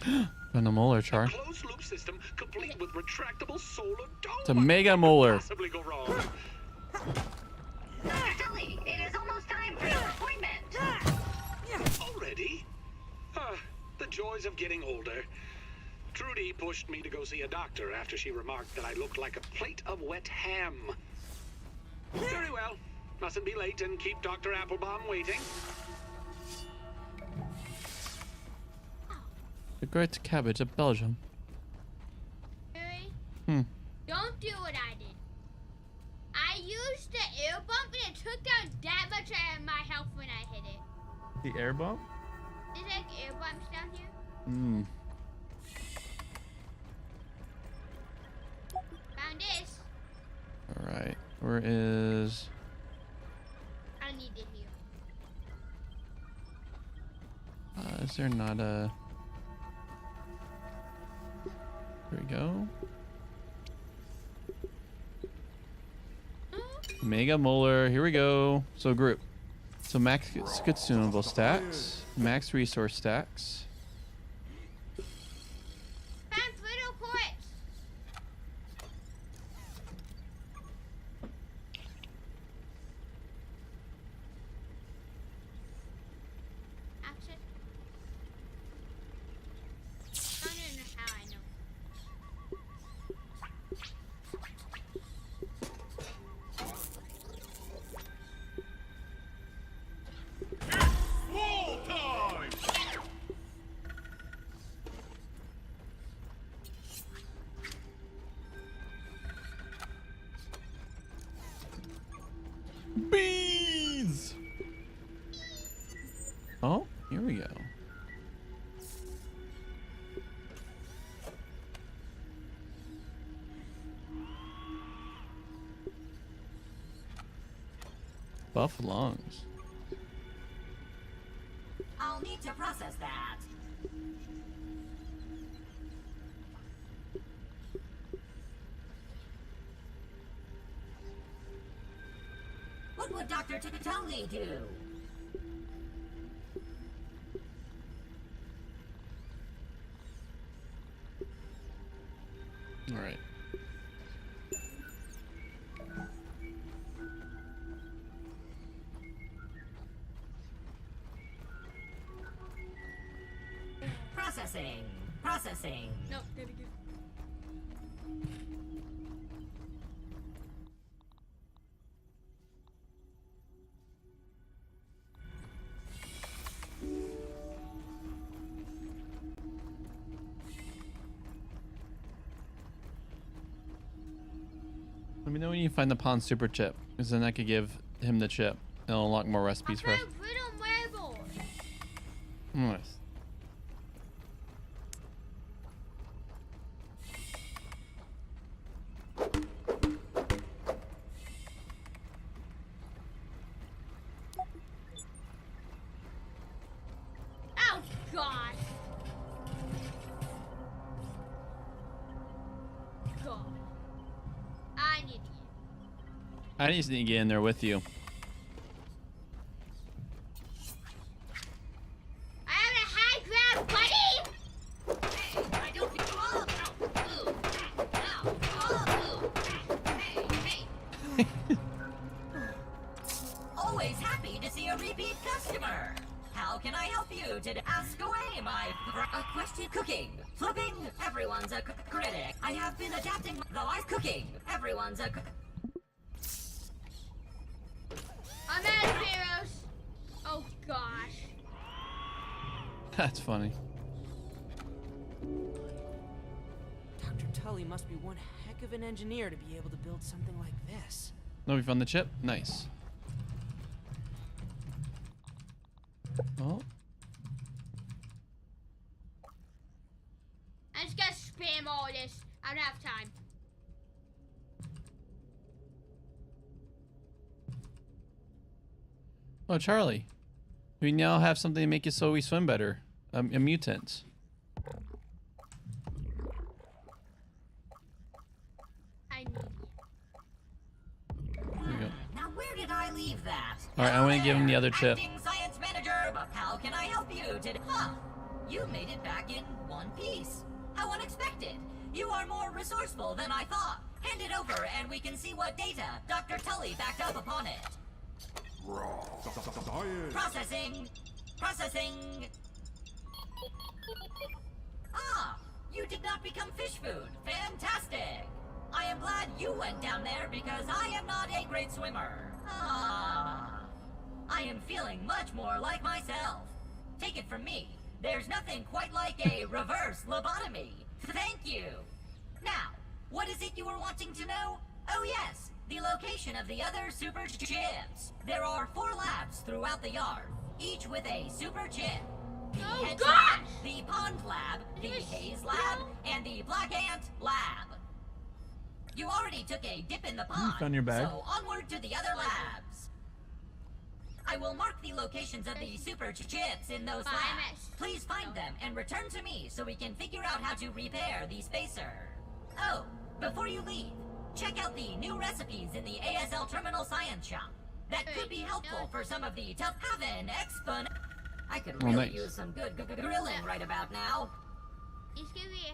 And a molar A char. closed-loop system complete with retractable solar dome. It's a mega molar. Possibly go wrong. Tully, it is almost time for your appointment. Already? The joys of getting older. Trudy pushed me to go see a doctor after she remarked that I looked like a plate of wet ham. Very well. Mustn't be late and keep Dr. Applebaum waiting. The Great Cabbage of Belgium. Harry, Hmm. don't do what I did. I used the air bump and it took down that much of my health when I hit it. The air bomb? There's like air bumps down here. Hmm. Found this. Alright. Where is... I need to heal. Is there not a... There we go. Mega Molar. Here we go. So group. So max consumable stacks. Max resource stacks. Found little quartz. Actually, I don't know how I know. Bees! Oh, here we go. Buff lungs. I'll need to process that. What would Dr. Tully do? All right. Processing. Processing. No, gotta give. Let me know when you find the pawn super chip, because then I could give him the chip. It'll unlock more recipes for us. Found little marbles. Nice. Oh gosh. God. I need to get. I just need to get in there with you. I have a high ground, buddy. Hey, I don't think Always happy to see a repeat customer. How can I help you today? Ask away, my question. Cooking, flipping. Everyone's a critic. I have been adapting. Though I'm cooking. Everyone's a. I'm out of heroes. Oh gosh. That's funny. Dr. Tully must be one heck of an engineer to be able to build something like this. No, we found the chip. Nice. Oh, I just gotta spam all this. I don't have time. oh, Charlie. We now have something to make you so we swim better. A mutant. I need you. There you go. Now where did I believe that. All right, I want to give him the other chip. Acting science manager, but how can I help you today? Huh? You made it back in one piece. How unexpected. You are more resourceful than I thought. Hand it over and we can see what data Dr. Tully backed up upon it. Processing. Processing. Ah, you did not become fish food. Fantastic. I am glad you went down there because I am not a great swimmer. Ah, I am feeling much more like myself. Take it from me. There's nothing quite like a reverse lobotomy. Thank you. Now, what is it you were wanting to know? Oh yes, the location of the other super chips. There are 4 labs throughout the yard, each with a super chip. The Oh, Hedge gosh! Lab, the Pond Lab, the Yes, Haze Lab, no. and the Black Ant Lab. You already took a dip in the pond, found your bag. so onward to the other labs. I will mark the locations of the super chips in those Bye, labs. miss. Please find them and return to me so we can figure out how to repair the spacer. Oh, before you leave, check out the new recipes in the ASL Terminal Science Shop. That could be helpful for some of the tough Haven expon. I could Oh, really nice. use some good grilling right about now. It's gonna be.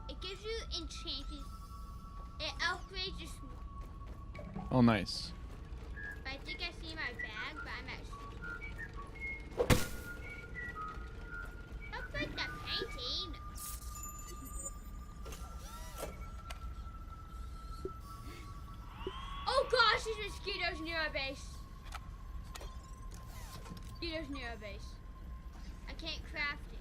It gives you enchanted. It upgrades your. Oh, nice. I think I see my bag, but I'm at. Upgrade the painting. Oh gosh, there's mosquitoes near our base. Mosquitoes near our base. I can't craft it.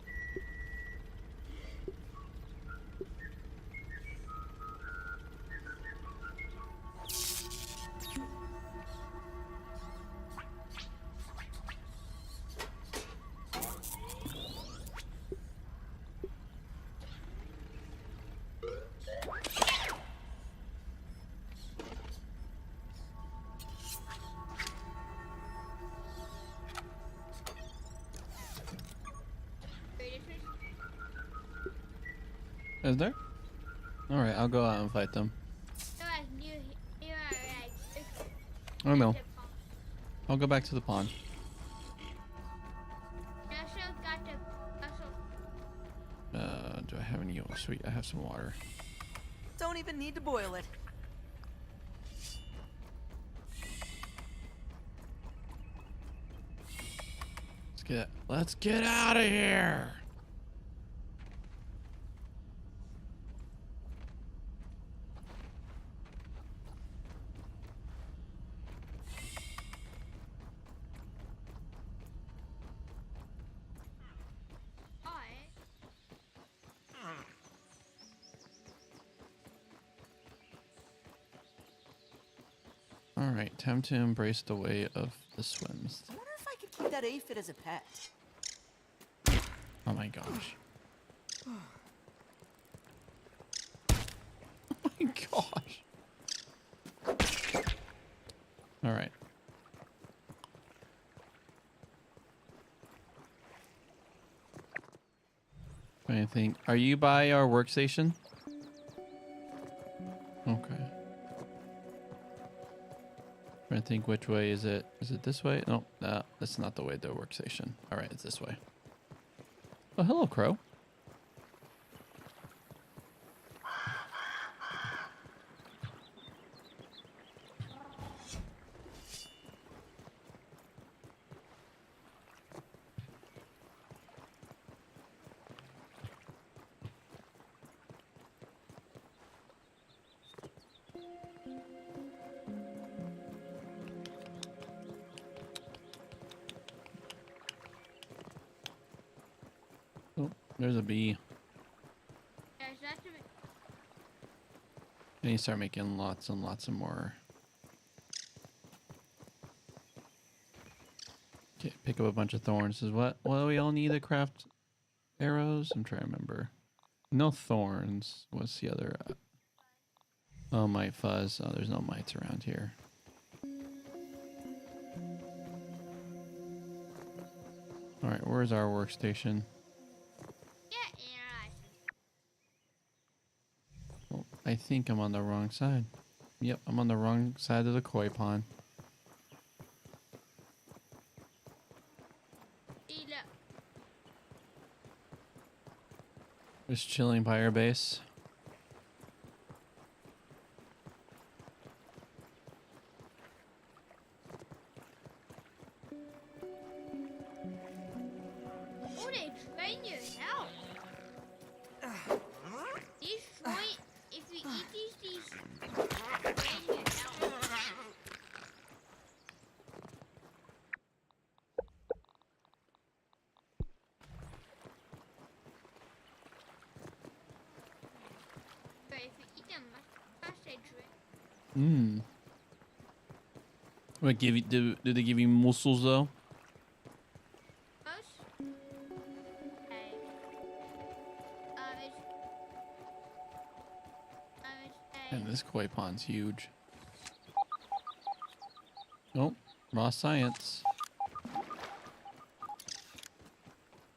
Is there? All right, I'll go out and fight them. Oh no, I'll go back to the pond. Do I have any? Oh, sweet, I have some water. Don't even need to boil it. Let's get out of here. All right, time to embrace the way of the swims. I wonder if I could keep that aphid as a pet. Oh my gosh. Oh my gosh. All right. I think. Are you by our workstation? Okay. Trying to think which way is it? Is it this way? No, that's not the way to the workstation. All right, it's this way. Oh, hello, Crow. Oh, there's a bee. And you start making lots and lots of more. Okay, pick up a bunch of thorns. Is what? Well, we all need to craft arrows. I'm trying to remember. No thorns. What's the other? Oh, mite fuzz. Oh, there's no mites around here. All right, where's our workstation? Well, I think I'm on the wrong side. Yep, I'm on the wrong side of the koi pond. Just chilling by our base. Oh, they drain your health. These drain, if you eat these drain your health. But if you eat them, fast they drain. What give you? Do they give you mussels though? Us? Hey. And this koi pond's huge. Oh, raw science.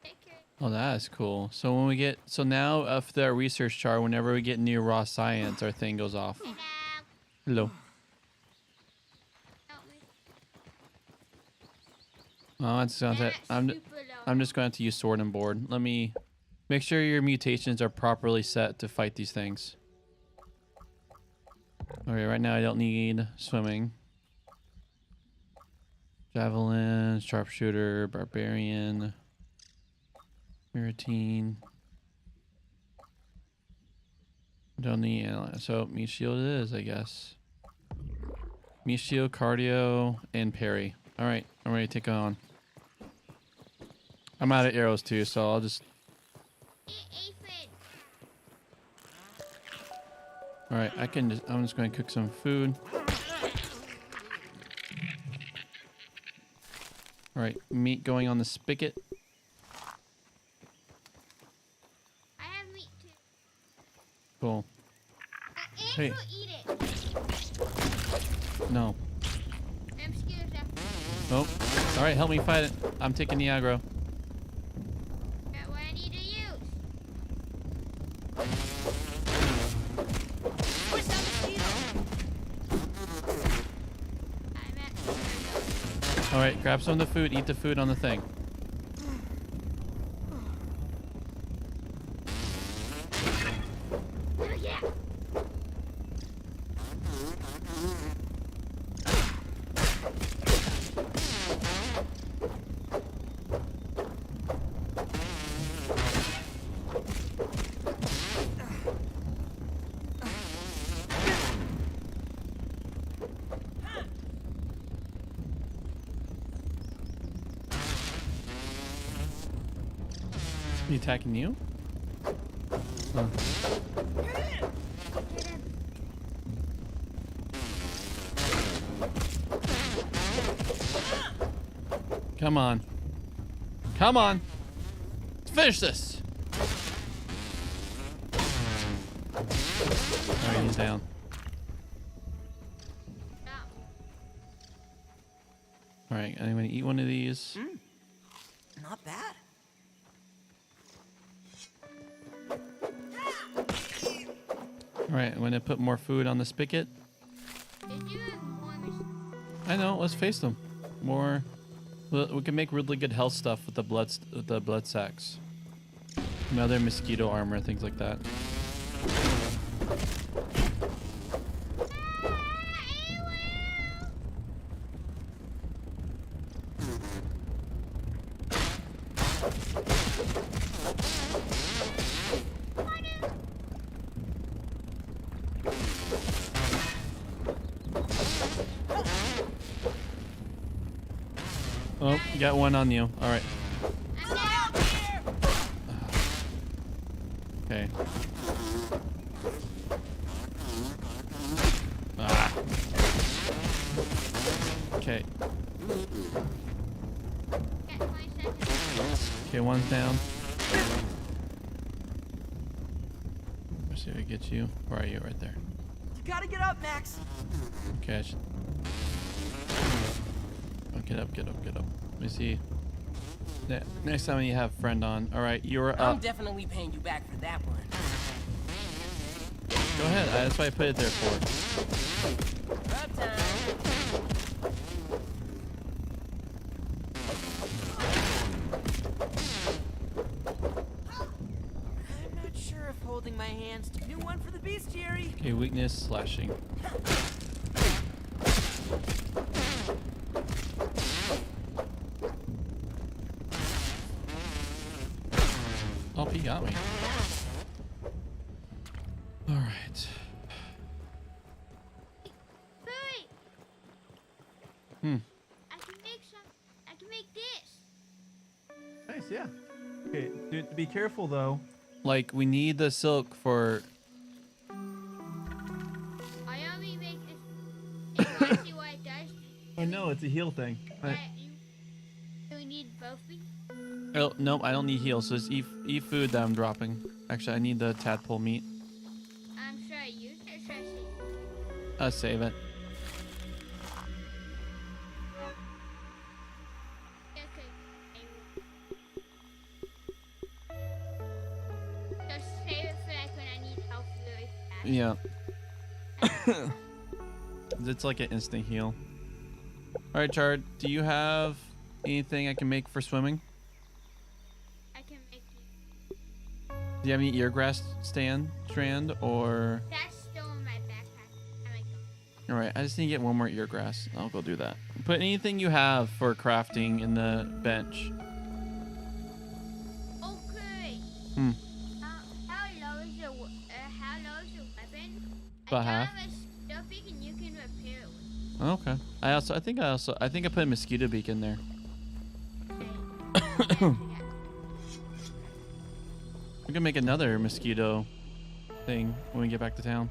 Take care. Oh, that is cool. So when we get, so now after our research chart, whenever we get near raw science, our thing goes off. Hello. Hello. Help me. Oh, it's gonna That's I'm super low. I'm just going to use sword and board. Let me make sure your mutations are properly set to fight these things. Okay, right now I don't need swimming. Javelin, sharpshooter, barbarian, Maritine. Don't need so meat shield it is, I guess. Meat shield, cardio, and parry. All right, I'm ready to take on. I'm out of arrows too, so I'll just. Aphid. All right, I can just. I'm just going to cook some food. All right, meat going on the spigot. I have meat too. Cool. Ants Hey. will eat it. No. I'm scared of Oh. All right, help me fight it. I'm taking the aggro. that. What I need to use. I'm at. All right, grab some of the food. Eat the food on the thing. Oh, yeah. He attacking you? Oh. Come on. Come on. Let's finish this. Alright, he's down. Stop. Alright, I'm gonna eat one of these. Not bad. Alright, I'm gonna put more food on the spigot. Did you have more I know, let's face them. More. We can make really good health stuff with the blood sacks. Another mosquito armor, things like that. Oh, got one on you. All right. I'm down here. Okay. Ah. Okay. Get 20 seconds. Okay, one's down. Let's see if it gets you. Where are you? Right there. You gotta get up, Max. Okay, I should... Oh, get up, get up, get up. Let me see. Next time you have friend on. All right, you're I'm up. definitely paying you back for that one. Go ahead. That's why I put it there for. Rub time. I'm not holding my hands. New one for the bestiary. Okay, weakness, slashing. Oh, he got me. All right. Hurry! Hmm. I can make some. I can make this. Nice, yeah. Okay, dude, be careful though. Like, we need the silk for... I only make this. You want to see what it does? Oh no, it's a heal thing. Do we need both of these? Oh, nope, I don't need heals. So it's eat food that I'm dropping. Actually, I need the tadpole meat. Should I use it or should I save it? Save it. Okay. Just save it for like when I need help really fast. Yeah. It's like an instant heal. All right, Chard, do you have anything I can make for swimming? I can make these. Do you have any eargrass strand or... That's still in my backpack. I like them. All right, I just need to get one more eargrass. I'll go do that. Put anything you have for crafting in the bench. Okay. Hmm. How low is the weapon? About half. I have a stuffing and you can repair it. Okay. I think I put a mosquito beak in there. Okay. We can make another mosquito thing when we get back to town.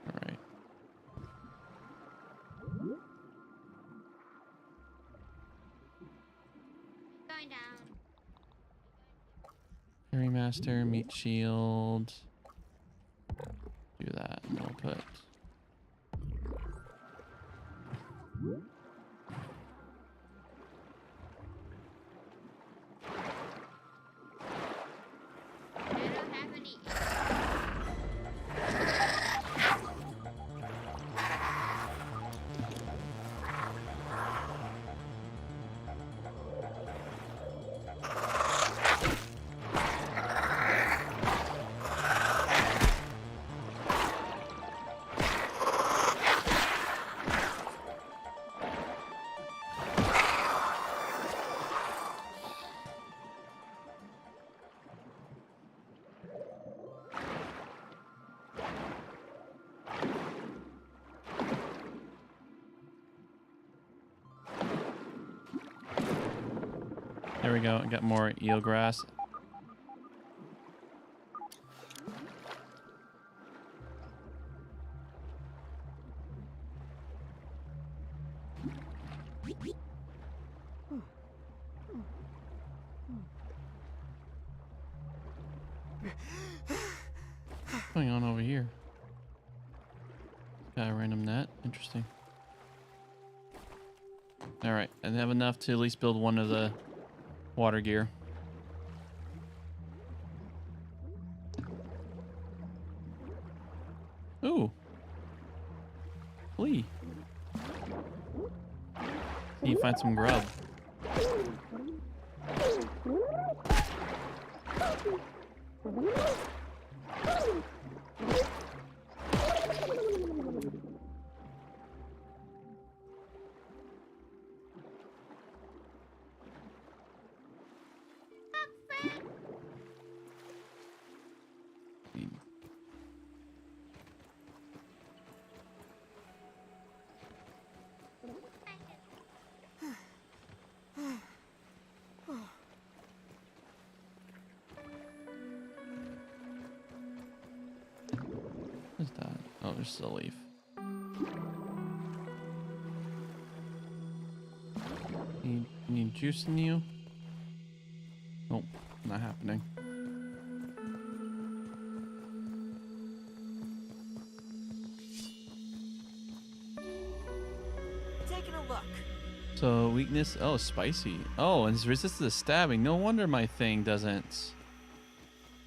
All right. Going down. Fairy Master, Meat Shield. Do that, and we'll put... I don't have any. There we go. I got more eelgrass. What's going on over here? Got a random net. Interesting. All right, and have enough to at least build one of the water gear. Ooh. Flea. Need to find some grub. What's that? Oh, there's still a leaf. Need juice in you? Nope, not happening. Taking a look. So weakness, oh, spicy. Oh, and it's resistant to stabbing. No wonder my thing doesn't,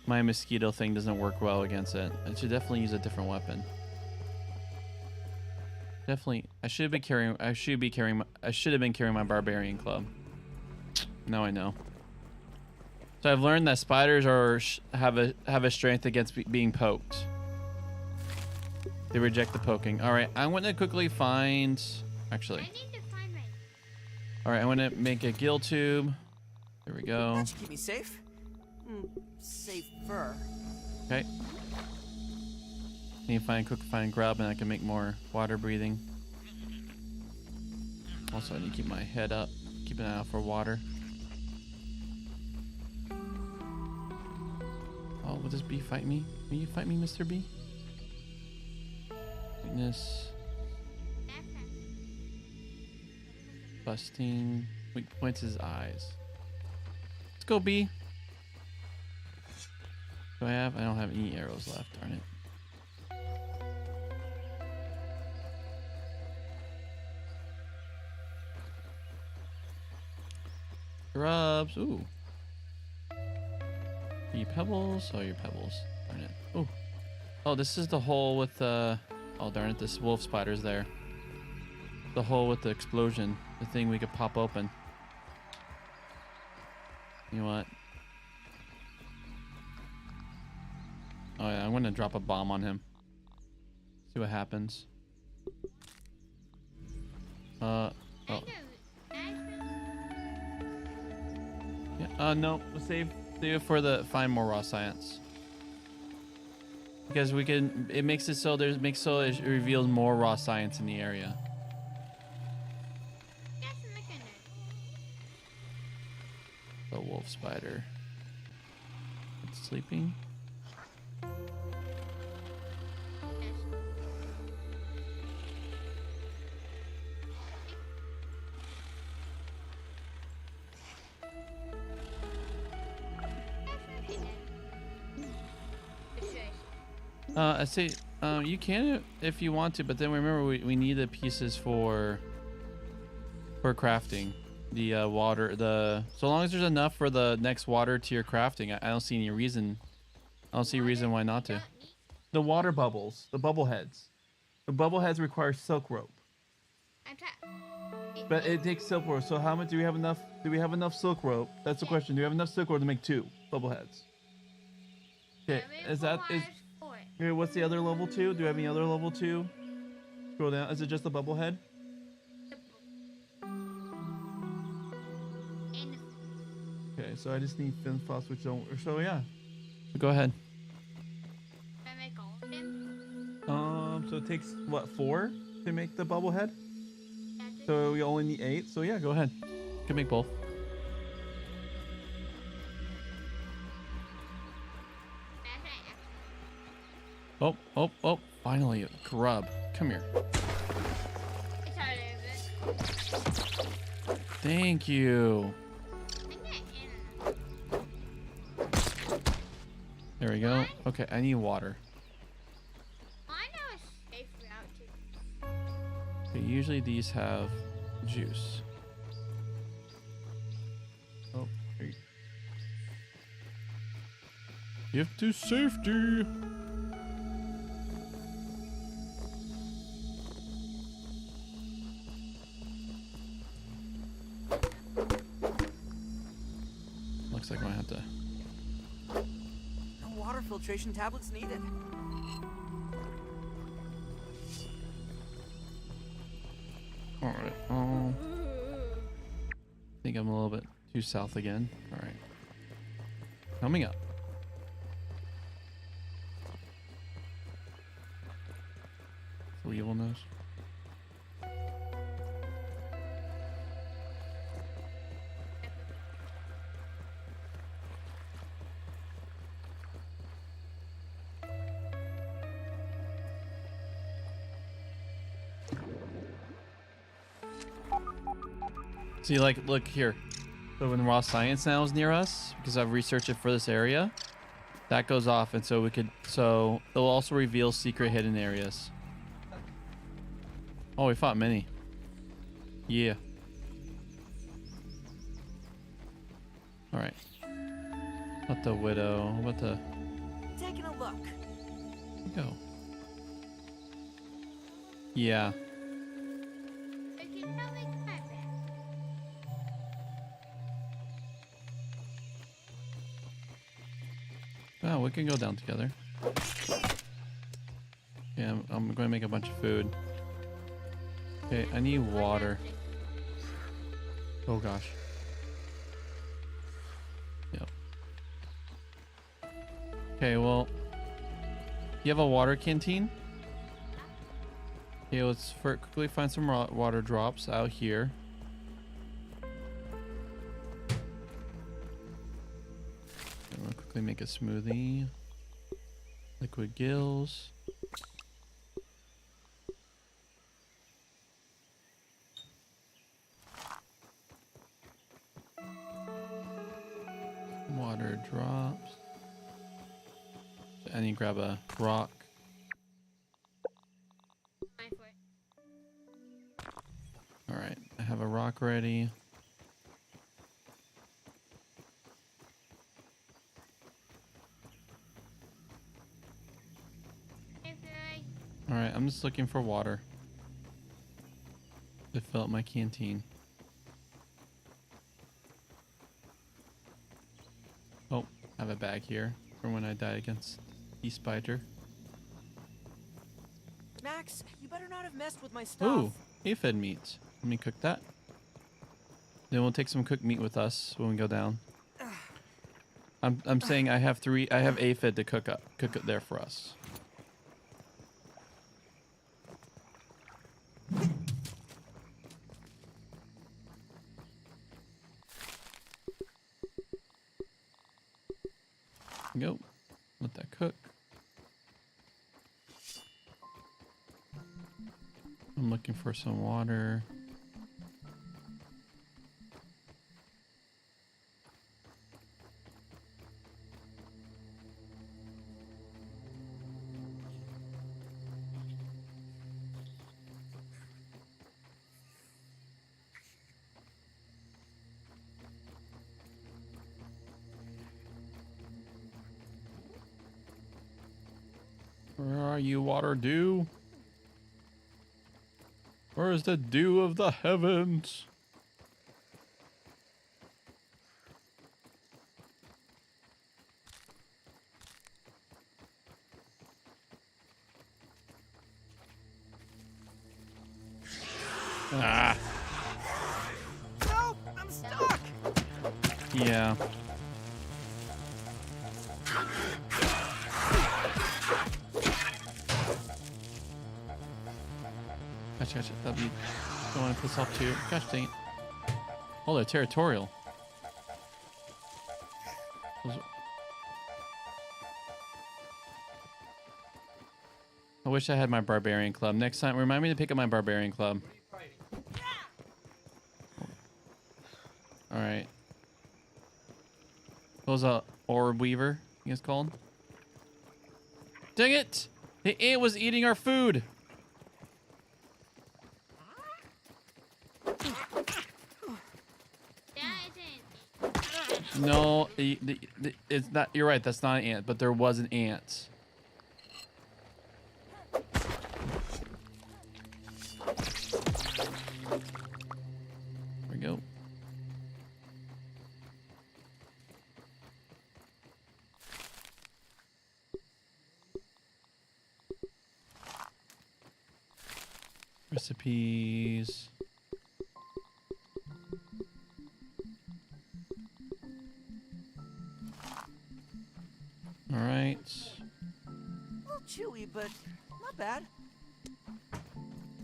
my mosquito thing doesn't work well against it. I should definitely use a different weapon. Definitely. I should have been carrying my barbarian club. Now I know. So I've learned that spiders have a strength against being poked. They reject the poking. All right, I want to quickly find. Actually. I need to find my. All right, I want to make a gill tube. There we go. That should keep me safe. Safer. Okay. Need to find grub, and I can make more water breathing. Also, I need to keep my head up, keep an eye out for water. Oh, will this bee fight me? Will you fight me, Mr. Bee? Weakness. Busting. Weak points his eyes. Let's go, bee. Do I have? I don't have any arrows left, darn it. Grubs. Ooh. Your pebbles. Oh, your pebbles. Darn it. Ooh. Oh, this is the hole with the. Oh, darn it. This wolf spider's there. The hole with the explosion. The thing we could pop open. You know what? Oh, yeah. I'm going to drop a bomb on him. See what happens. Oh. Yeah, no, we'll save it for the find more raw science. Because we can, it makes it so it reveals more raw science in the area. The wolf spider. It's sleeping. I say, you can if you want to, but then remember we need the pieces for crafting. The water, so long as there's enough for the next water tier crafting, I don't see any reason. I don't see a reason why not to. The water bubbles, the bubble heads. The bubble heads require silk rope. But it takes silk rope. So how much do we have enough? Do we have enough silk rope? That's the question. Do we have enough silk rope to make 2 bubble heads? Okay, okay, what's the other level 2? Do you have any other level 2? Scroll down. Is it just the bubble head? Okay, so I just need thin phos, which don't. So yeah, go ahead. Can I make all of them? So it takes what, 4 to make the bubble head? So we only need 8. So yeah, go ahead. You can make both. Oh! Finally, a grub. Come here. Thank you. There we go. Okay, I need water. I know a safe route to. Okay, usually these have juice. Oh, here you go. Gift to safety. Looks like I might have to. No water filtration tablets needed. All right. I think I'm a little bit too south again. All right. Coming up. Three evil nose. See, like, look here. So when raw science now is near us, because I've researched it for this area, that goes off, and so it'll also reveal secret hidden areas. Oh, we fought many. Yeah. All right. What the widow? What the? Taking a look. Go. Yeah. coming back. Oh, we can go down together. Yeah, I'm going to make a bunch of food. Okay, I need water. Oh gosh. Yep. Okay, well, you have a water canteen? Okay, let's quickly find some water drops out here. I'm gonna quickly make a smoothie. Liquid gills. Water drops. I need to grab a rock. All right, I have a rock ready. All right, I'm just looking for water to fill up my canteen. Oh, I have a bag here for when I die against E-Spider. Max, you better not have messed with my stuff. Ooh, aphid meat. Let me cook that. Then we'll take some cooked meat with us when we go down. I'm saying I have aphid to cook it there for us. Go. Let that cook. I'm looking for some water. Where are you, water dew? Where is the dew of the heavens? Ah. Nope, I'm stuck. Yeah. Gotcha. That'd be don't want to piss off too. Gosh dang it. Oh, they're territorial. I wish I had my barbarian club. Next time, remind me to pick up my barbarian club. Alright. What was a orb weaver, I think it's called? Dang it! The ant was eating our food! No, it's not. You're right. That's not an ant, but there was an ant. There we go. Recipes. All right. A little chewy, but not bad. All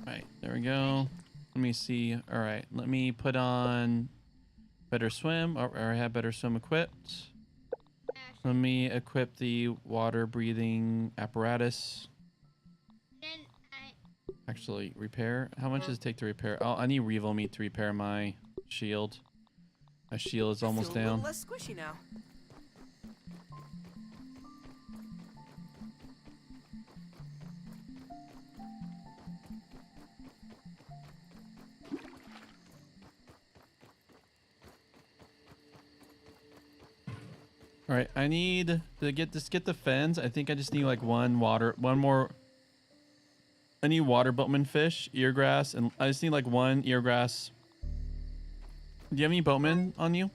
right, there we go. Let me see. All right, let me put on Better Swim. Or I have Better Swim equipped. Let me equip the water breathing apparatus. Actually, repair. How much does it take to repair? Oh, I need Revo meat to repair my shield. My shield is almost I feel a little down. less squishy now. All right, I need to get the fins. I think I just need like one more. Any water boatman fish, eargrass, and I just need like one eargrass. Do you have any boatman on you?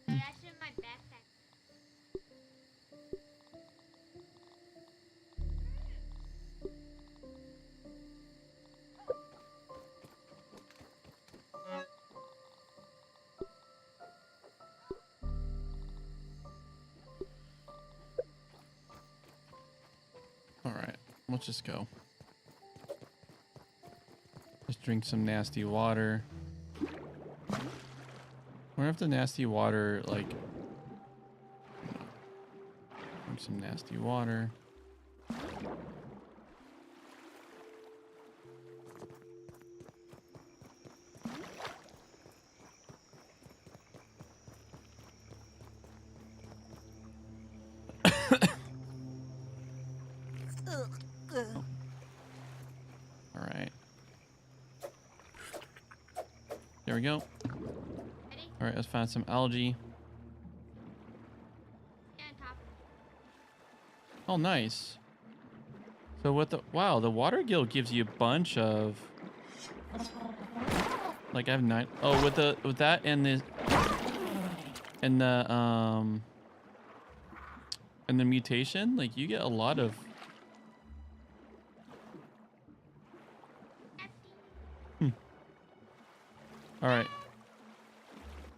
That's in my backpack. All right, let's just go. Let's drink some nasty water. I wonder if the nasty water, like... Drink some nasty water. All right. There we go. Ready? All right, let's find some algae. And top. Oh, nice. So what the... Wow, the water gill gives you a bunch of... Like, I have 9... Oh, with that and the... And the, And the mutation, like, you get a lot of... All right.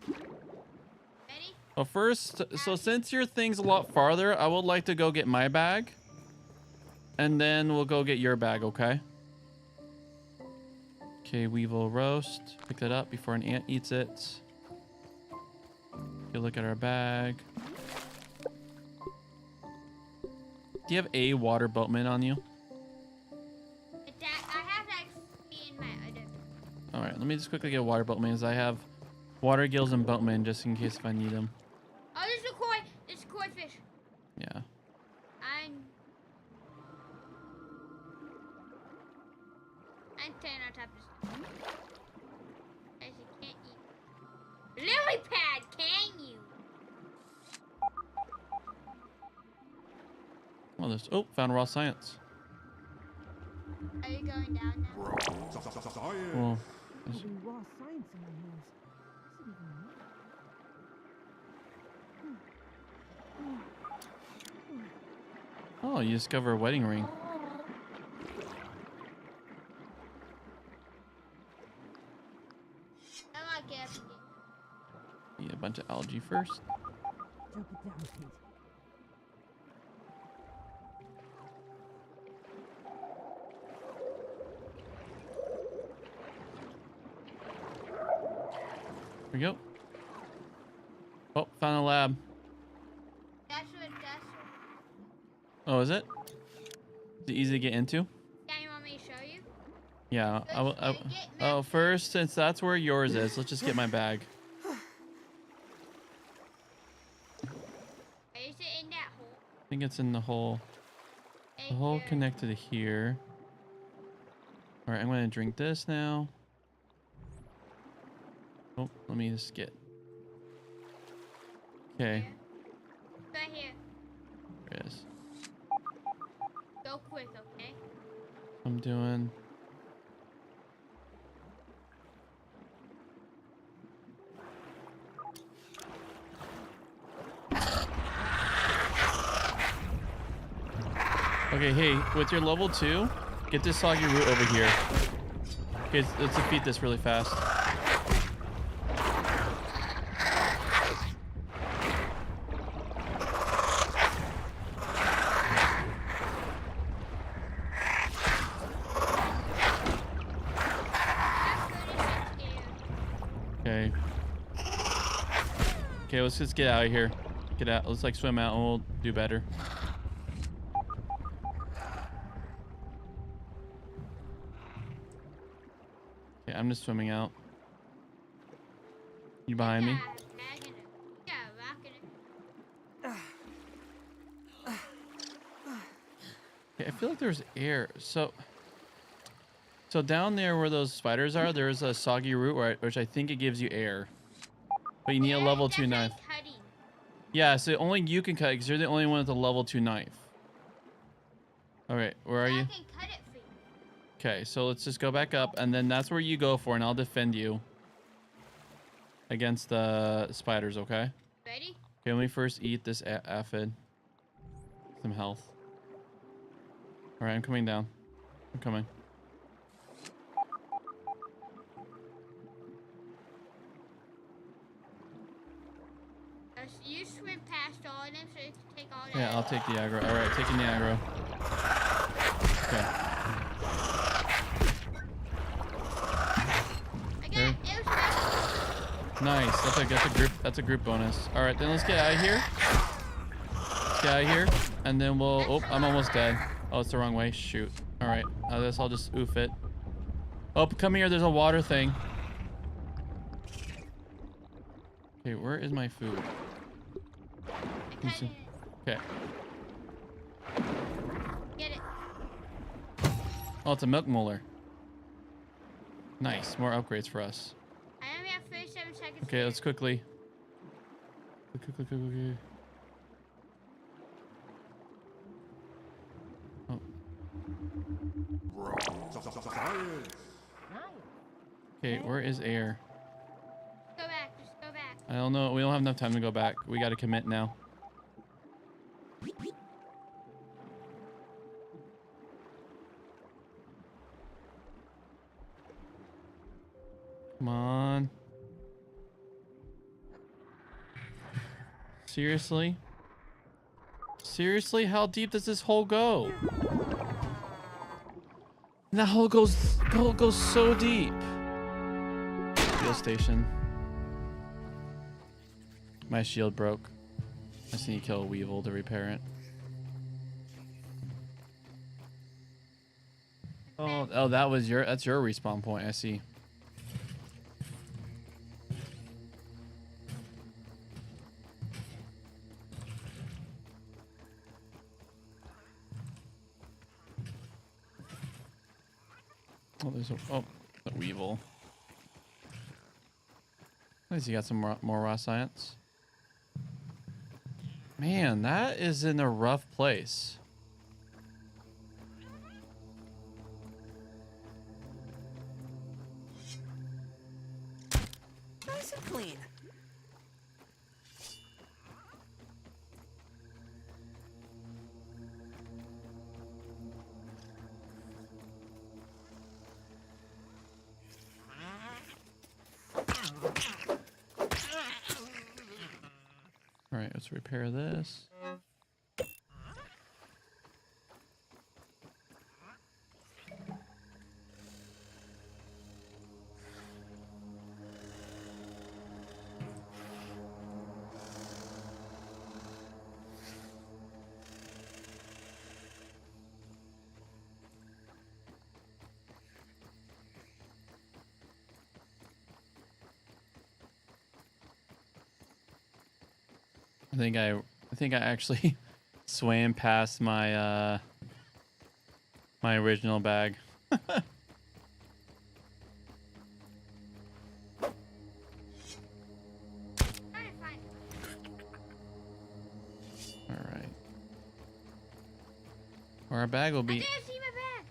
Ready? Well, first, so since your thing's a lot farther, I would like to go get my bag. And then we'll go get your bag, okay? Okay, weevil roast. Pick that up before an ant eats it. Okay, look at our bag. Do you have a water boatman on you? I have that in my other. All right, let me just quickly get a water boatman as I have water gills and boatman just in case if I need them. Oh, there's a koi. There's a koi fish. Yeah. I'm 10 on top of this. Guys, you can't eat. Lily pad, can you? Well, there's... Oh, found raw science. Are you going down now? Well, there's- Raw science in my hands. Is it even Oh, you discover a wedding ring. I'm not guessing it. Eat a bunch of algae first. Jump it down, Pete. Here we go. Oh, found a lab. That's what. Oh, is it? Is it easy to get into? Yeah, you want me to show you? Yeah. Oh, first, since that's where yours is, let's just get my bag. Is it in that hole? I think it's in the hole. The hole Here. connected to here. All right, I'm gonna drink this now. Oh, let me just get. Okay, Right here. there it is. Go quick, okay? I'm doing. Okay, hey, with your level 2, get this soggy root over here. Okay, let's defeat this really fast. Okay. Okay, let's just get out of here. Get out. Let's like swim out and we'll do better. Okay, I'm just swimming out. You behind me? Yeah, rocking it. Okay, I feel like there's air. So down there where those spiders are, there's a soggy root, which I think it gives you air. But you need a level 2 knife. Cutting. Yeah, so only you can cut because you're the only one with a level 2 knife. All right, where are So you? I can cut it for you. Okay, so let's just go back up, and then that's where you go for, and I'll defend you against the spiders, okay? Ready? Okay, let me first eat this aphid. Some health. All right, I'm coming down. I'm coming. You swim past all of them so you can take all of Yeah, them. I'll take the aggro. All right, taking the aggro. Okay. I got it. It was right. Nice. That's a group bonus. All right, then let's get out of here. Let's get out of here, and then we'll. Oh, I'm almost dead. Oh, it's the wrong way. Shoot. All right. I guess I'll just oof it. Oh, come here. There's a water thing. Okay, where is my food? I cut it. Okay. Get it. Oh, it's a milk molar. Nice. More upgrades for us. I only have 37 seconds. Okay, let's quickly. Quick. Oh. Okay, where is air? Go back. Just go back. I don't know. We don't have enough time to go back. We got to commit now. Come on. Seriously? Seriously? How deep does this hole go? That hole goes so deep. Fuel station. My shield broke. I just need to kill a weevil to repair it. Oh, that's your respawn point. I see. Oh, there's a weevil. At least you got some more raw science. Man, that is in a rough place. Nice and clean. All right, let's repair this. I think I actually swam past my my original bag. All right. Or our bag will I be. didn't see my bag.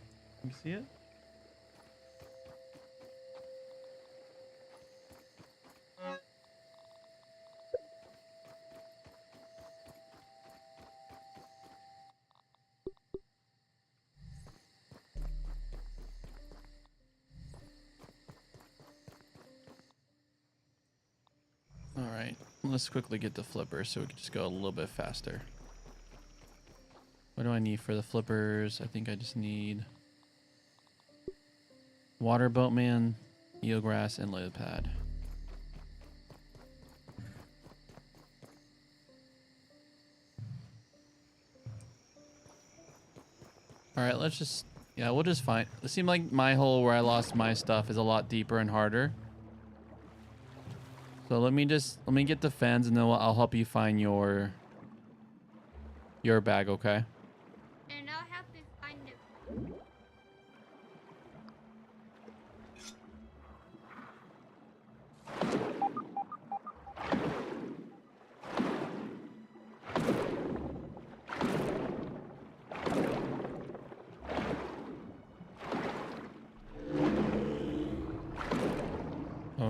You see it? All right, let's quickly get the flippers so we can just go a little bit faster. What do I need for the flippers? I think I just need water boatman, eelgrass, and lily pad. All right, let's just, yeah, we'll just find. It seemed like my hole where I lost my stuff is a lot deeper and harder. So let me get the fens, and then I'll help you find your bag, okay? And I'll help you find it.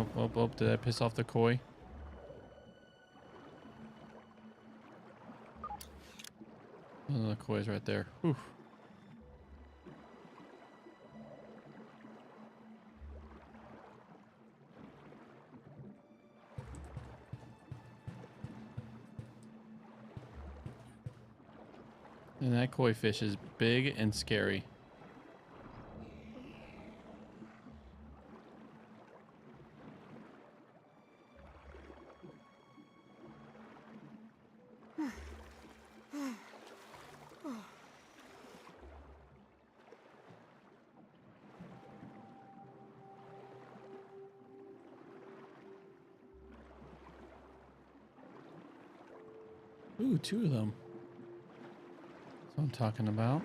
Oh, oh, oh, did I piss off the koi? Oh, the koi's right there. Whew. And that koi fish is big and scary. Ooh, 2 of them. That's what I'm talking about.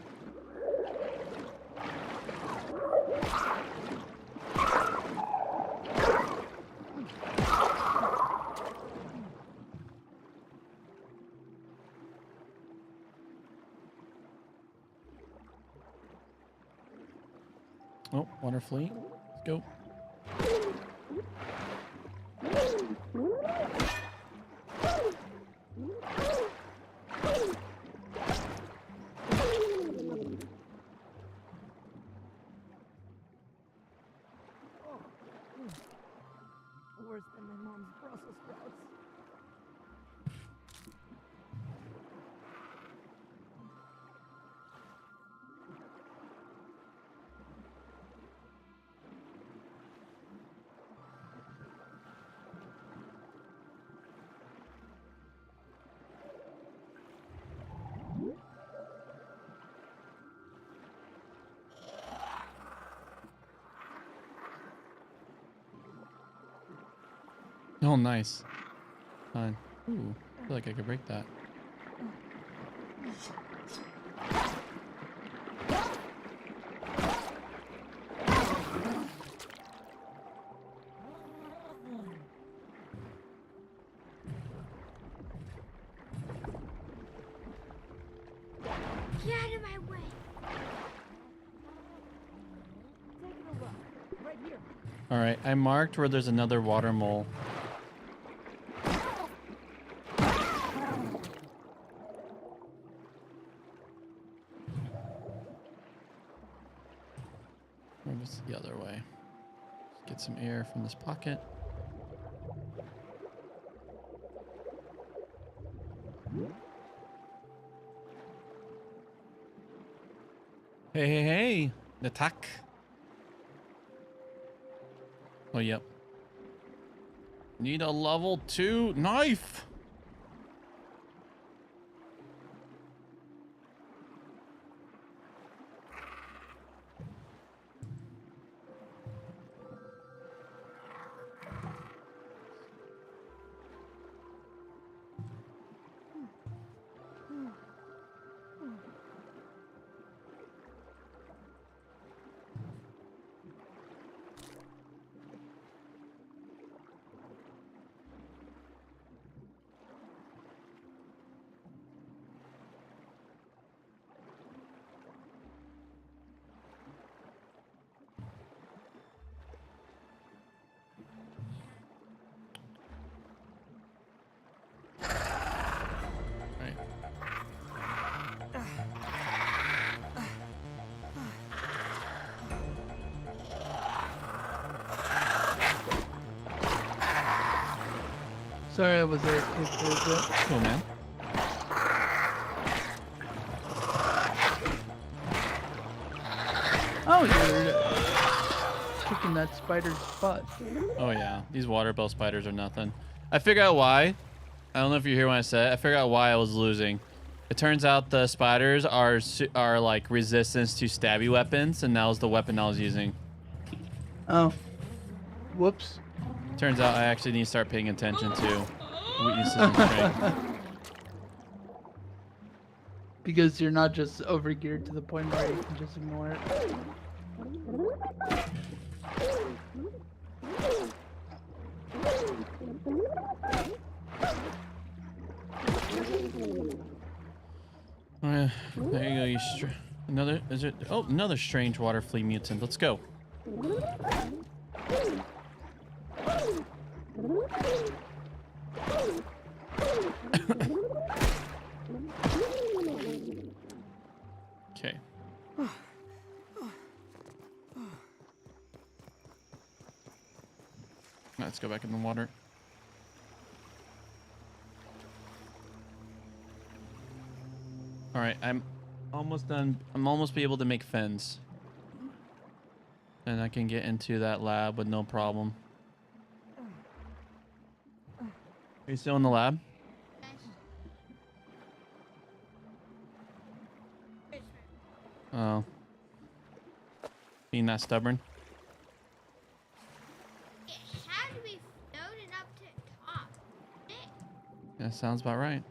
Oh, water fleet. Let's go. Worse than my mom's Brussels sprouts. Oh, nice. Fine. Ooh, I feel like I could break that. Get out of my way. All right, I marked where there's another water mole. Maybe it's the other way. Get some air from this pocket. Hey, hey, hey! Attack! Oh, yep. Need a level 2 knife! Sorry, I was there for a bit. Cool, man. Oh, you're kicking that spider's butt. Oh yeah, these water bell spiders are nothing. I figured out why. I don't know if you hear what I said. I figured out why I was losing. It turns out the spiders are like resistance to stabby weapons, and that was the weapon I was using. Oh. Whoops. Turns out I actually need to start paying attention to weaknesses and strength. Because you're not just overgeared to the point where you can just ignore it. There you go. Another is it? Oh, another strange water flea mutant. Let's go. Okay. Let's go back in the water. All right, I'm almost done. I'm almost be able to make fins. And I can get into that lab with no problem. Are you still in the lab? Oh. Being that stubborn? How do we float it up to the top? That sounds about right.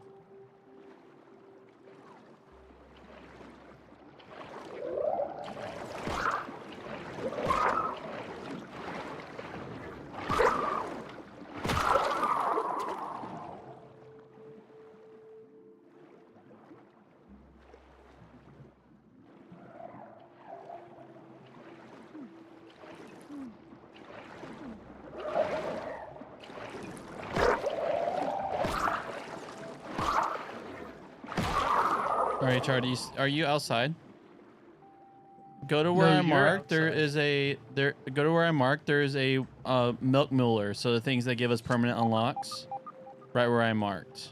All right, Charlie, are you outside? Go to where No, I you're marked. There outside. is a Go to where I marked. There is a milk mueller. So the things that give us permanent unlocks, right where I marked.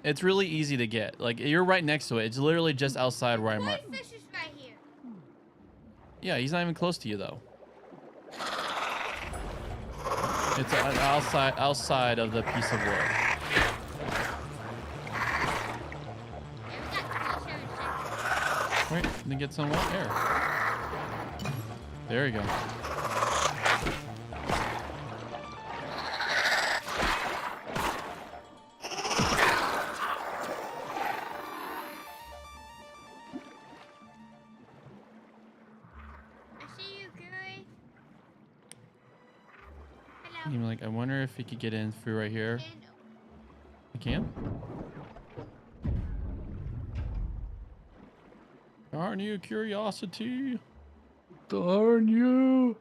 It's really easy to get. Like you're right next to it. It's literally just outside where I marked. Fish is right here. Yeah, he's not even close to you though. It's outside of the piece of wood. Wait, let me get some air. There you go. I see you, Gary. Hello. I'm like, I wonder if he could get in through right here. I can? Darn you, curiosity. Darn you.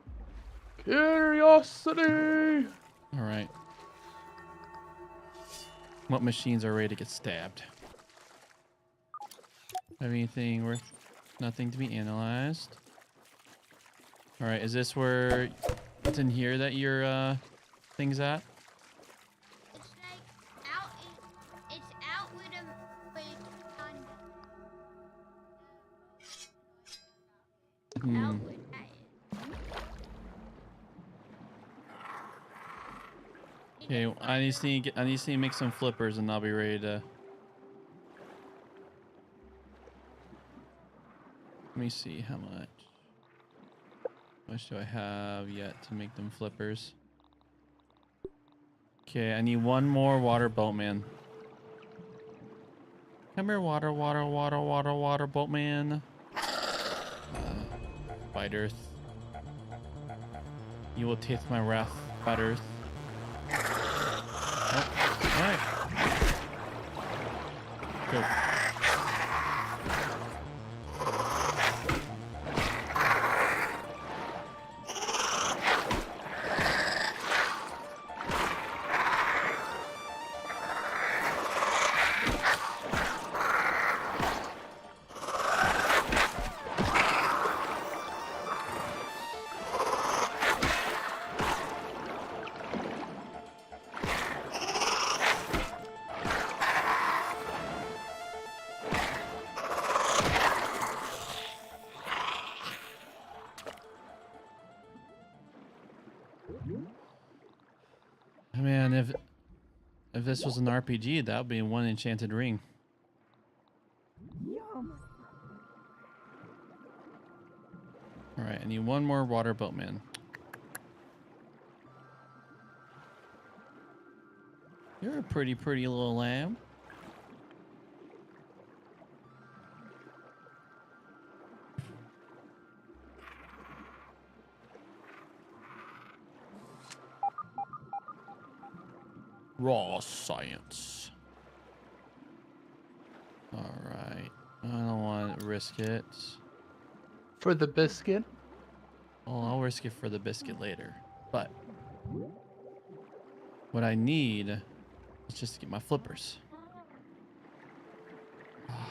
Curiosity. All right. What machines are ready to get stabbed? Have anything worth nothing to be analyzed? All right, is this where it's in here that your thing's at? It's like out. It's out with a out with that. Okay, I need to make some flippers and I'll be ready to. Let me see how much. How much do I have yet to make them flippers? Okay, I need one more water boatman. Come here, water boatman. Bite Earth. You will taste my wrath, Bite Earth. Oh, alright. Go. Man, if this was an RPG, that would be one enchanted ring. All right, I need one more water boatman. You're a pretty little lamb. Raw science. All right. I don't want to risk it. For the biscuit? Well, I'll risk it for the biscuit later. But what I need is just to get my flippers.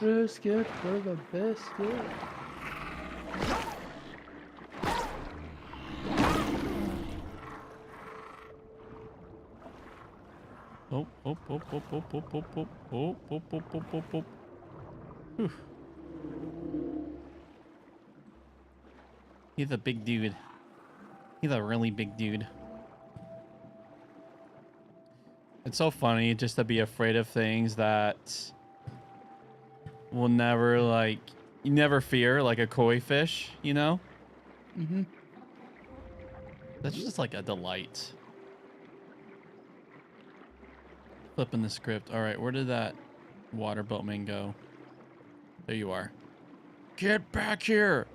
Biscuit for the biscuit. Oh, oh, oh, oh, oh, oh, oh, oh, oh, oh, oh, oh, oh, oh. Whew. He's a big dude. He's a really big dude. It's so funny just to be afraid of things that will never, like, you never fear, like a koi fish, you know? Mm-hmm. That's just like a delight. Flipping the script. All right, where did that water boatman go? There you are. Get back here.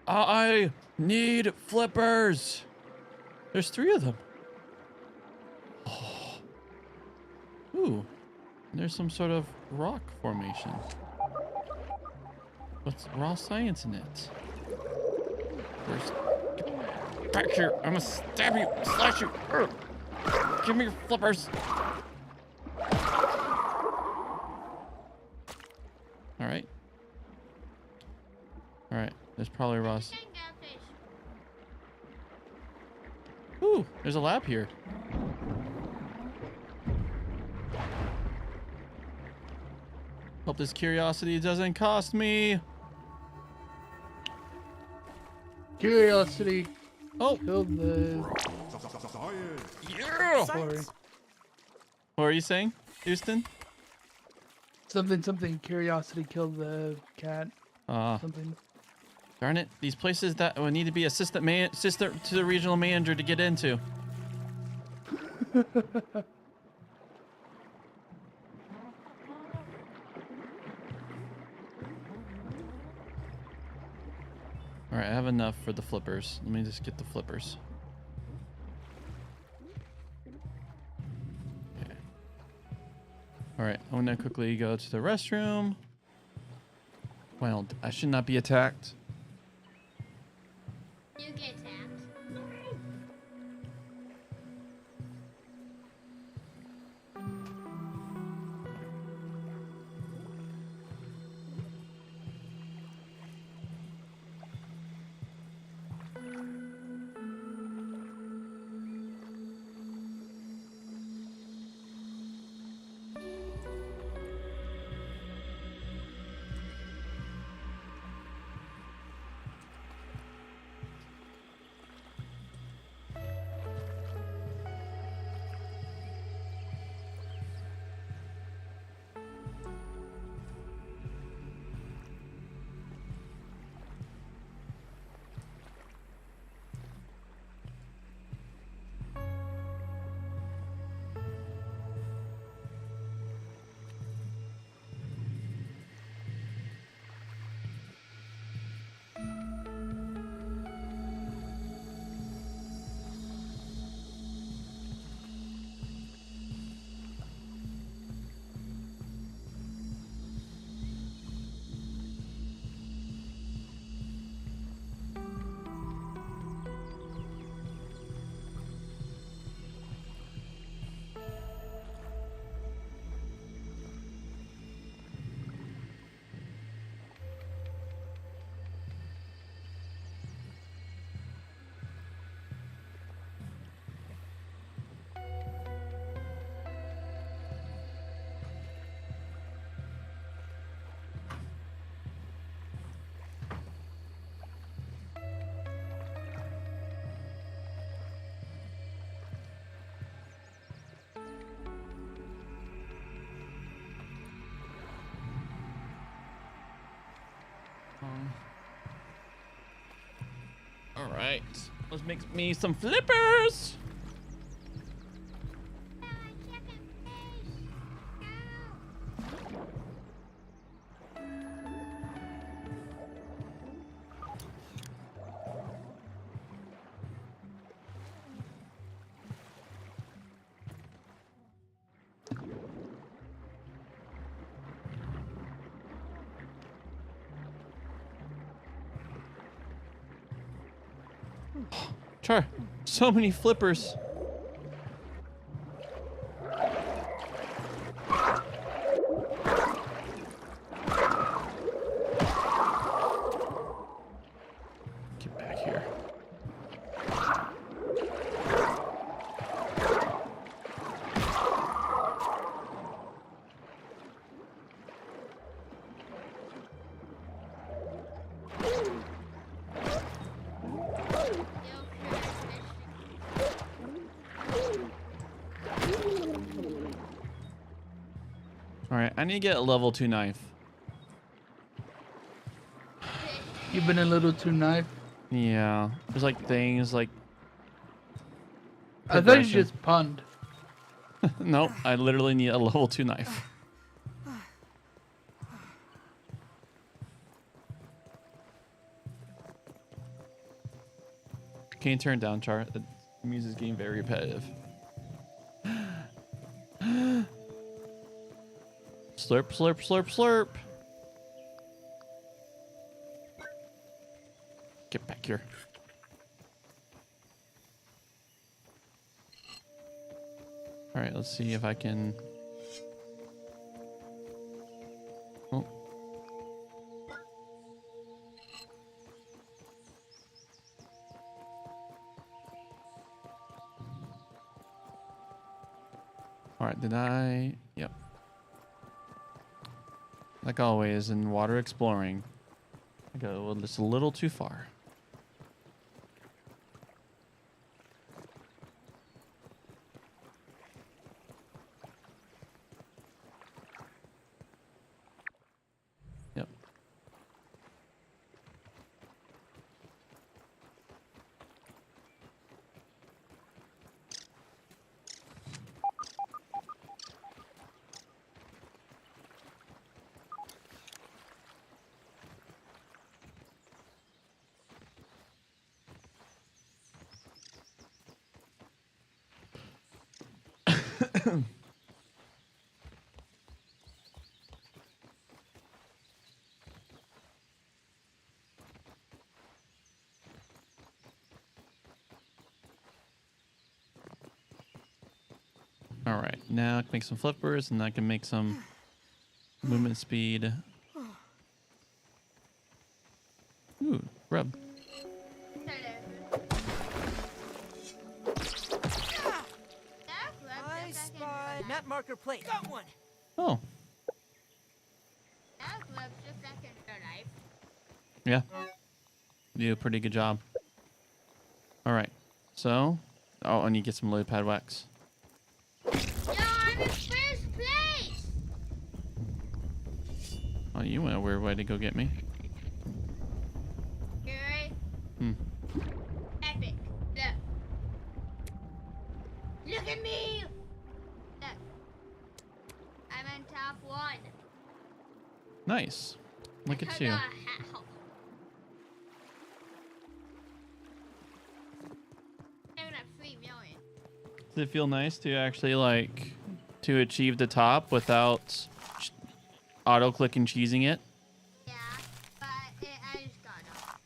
I need flippers. There's 3 of them. Oh. Ooh, there's some sort of rock formation. What's raw science in it? First, get back here. I'm gonna stab you, slash you. Give me your flippers. All right. All right. There's probably Ross. Ooh, there's a lab here. Hope this curiosity doesn't cost me. Curiosity. Oh. Killed the. Yeah. Sorry. What are you saying, Houston? Something. Curiosity killed the cat. Something. Darn it! These places that would need to be assistant to the regional manager to get into. All right, I have enough for the flippers. Let me just get the flippers. Okay. All right, I'm gonna quickly go to the restroom. Well, I should not be attacked. You get attacked. All right, let's make me some flippers. Char, so many flippers. Get back here. All right, I need to get a level 2 knife. You've been a little too knife. Yeah, there's like things like. I thought you progression. just punned. Nope, I literally need a level 2 knife. Can you turn it down, Char? The music's getting very repetitive. Slurp, slurp, slurp, slurp. Get back here. All right, let's see if I can. Oh. All right, did I? Yep. Like always in water exploring, I go just a little too far. Yep. All right, now I can make some flippers, and I can make some movement speed. Ooh, rub. I spy map marker plate. Got one. Oh, yeah. You do a pretty good job. All right, so, oh, I need to get some lily pad wax. Yo, I'm in first place. Oh, you went a weird way to go get me. You ready? Hmm. Epic. Look. Look at me. Look. I'm in top 1. Nice. Look at I you. got how. I'm at 3 million. Does it feel nice to actually like to achieve the top without auto click and cheesing it? Yeah, but I just got off.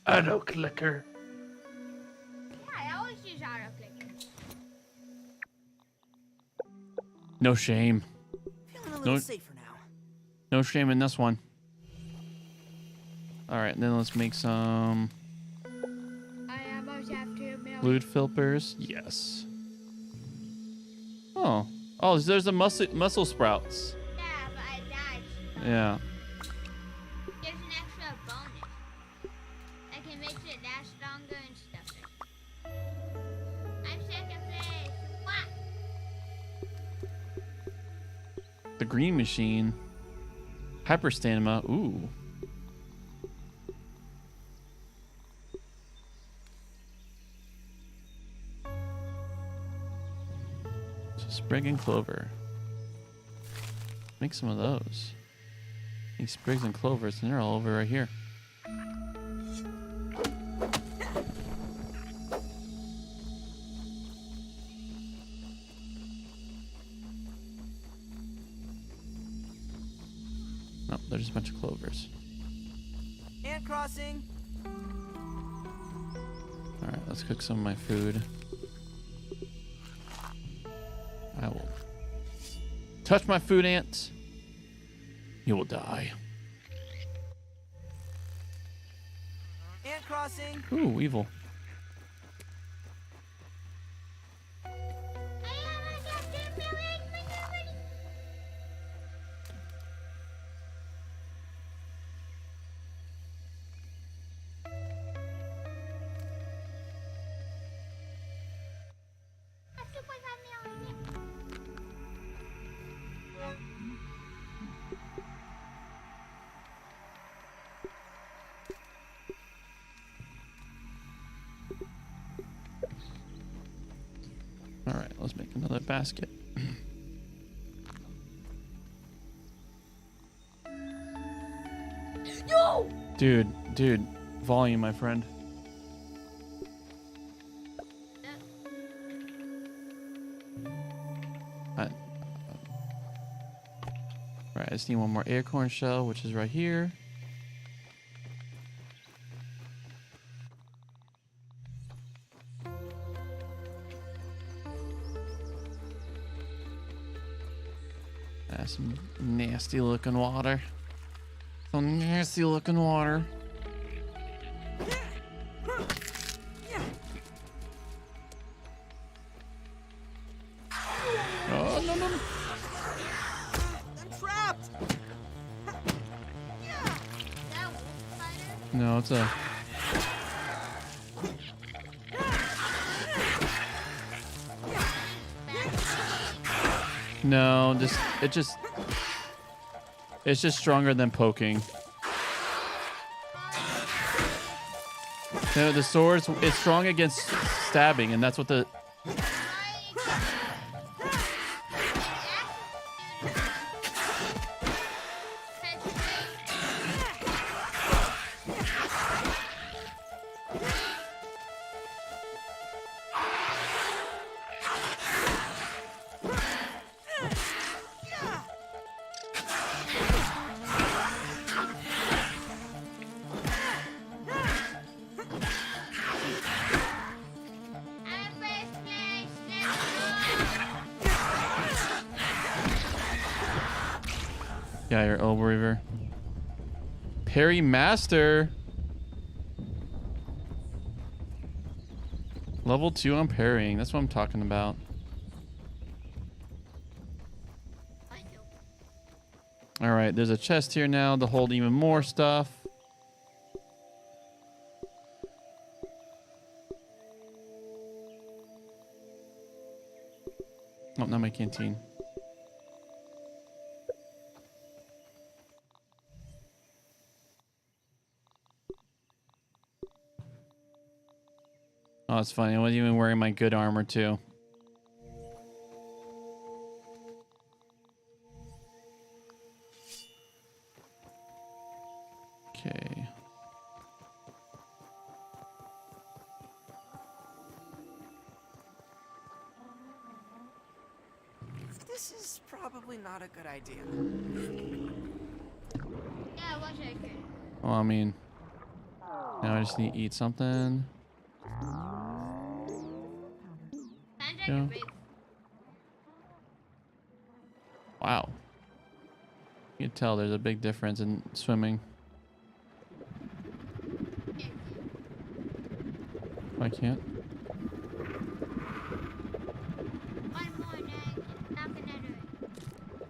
Auto clicker. Yeah, I always use auto clicker. No shame. Feeling a little No. safer now. No shame in this one. All right, then let's make some I almost have 2 million. glued flippers. Yes. Oh, oh, there's the muscle sprouts. Yeah, but I died. Yeah. There's an extra bonus. I can make it last longer and stuff. I'm second place. What? The green machine. Hyper stamina. Ooh. So sprig and clover. Make some of those. These sprigs and clovers, and they're all over right here. No, there's just a bunch of clovers. Ant crossing. All right, let's cook some of my food. I will touch my food, ants. You will die. Ant crossing. Ooh, evil. All right, let's make another basket. No! Dude, volume, my friend. Right, I just need one more acorn shell, which is right here. That's some nasty looking water. Some nasty looking water. Oh, no, no, no. I'm trapped. No, it's a... No, it's just stronger than poking. No, the sword is strong against stabbing, and that's what the... Yeah, your elbow reaver. Parry master. Level 2 on parrying. That's what I'm talking about. All right, there's a chest here now to hold even more stuff. Oh, not my canteen. Oh, it's funny. I wasn't even wearing my good armor, too. Okay. This is probably not a good idea. Yeah, watch it. Well, I mean, now I just need to eat something. Yeah. Wow. You can tell there's a big difference in swimming. I can't. One more day. Not gonna do it.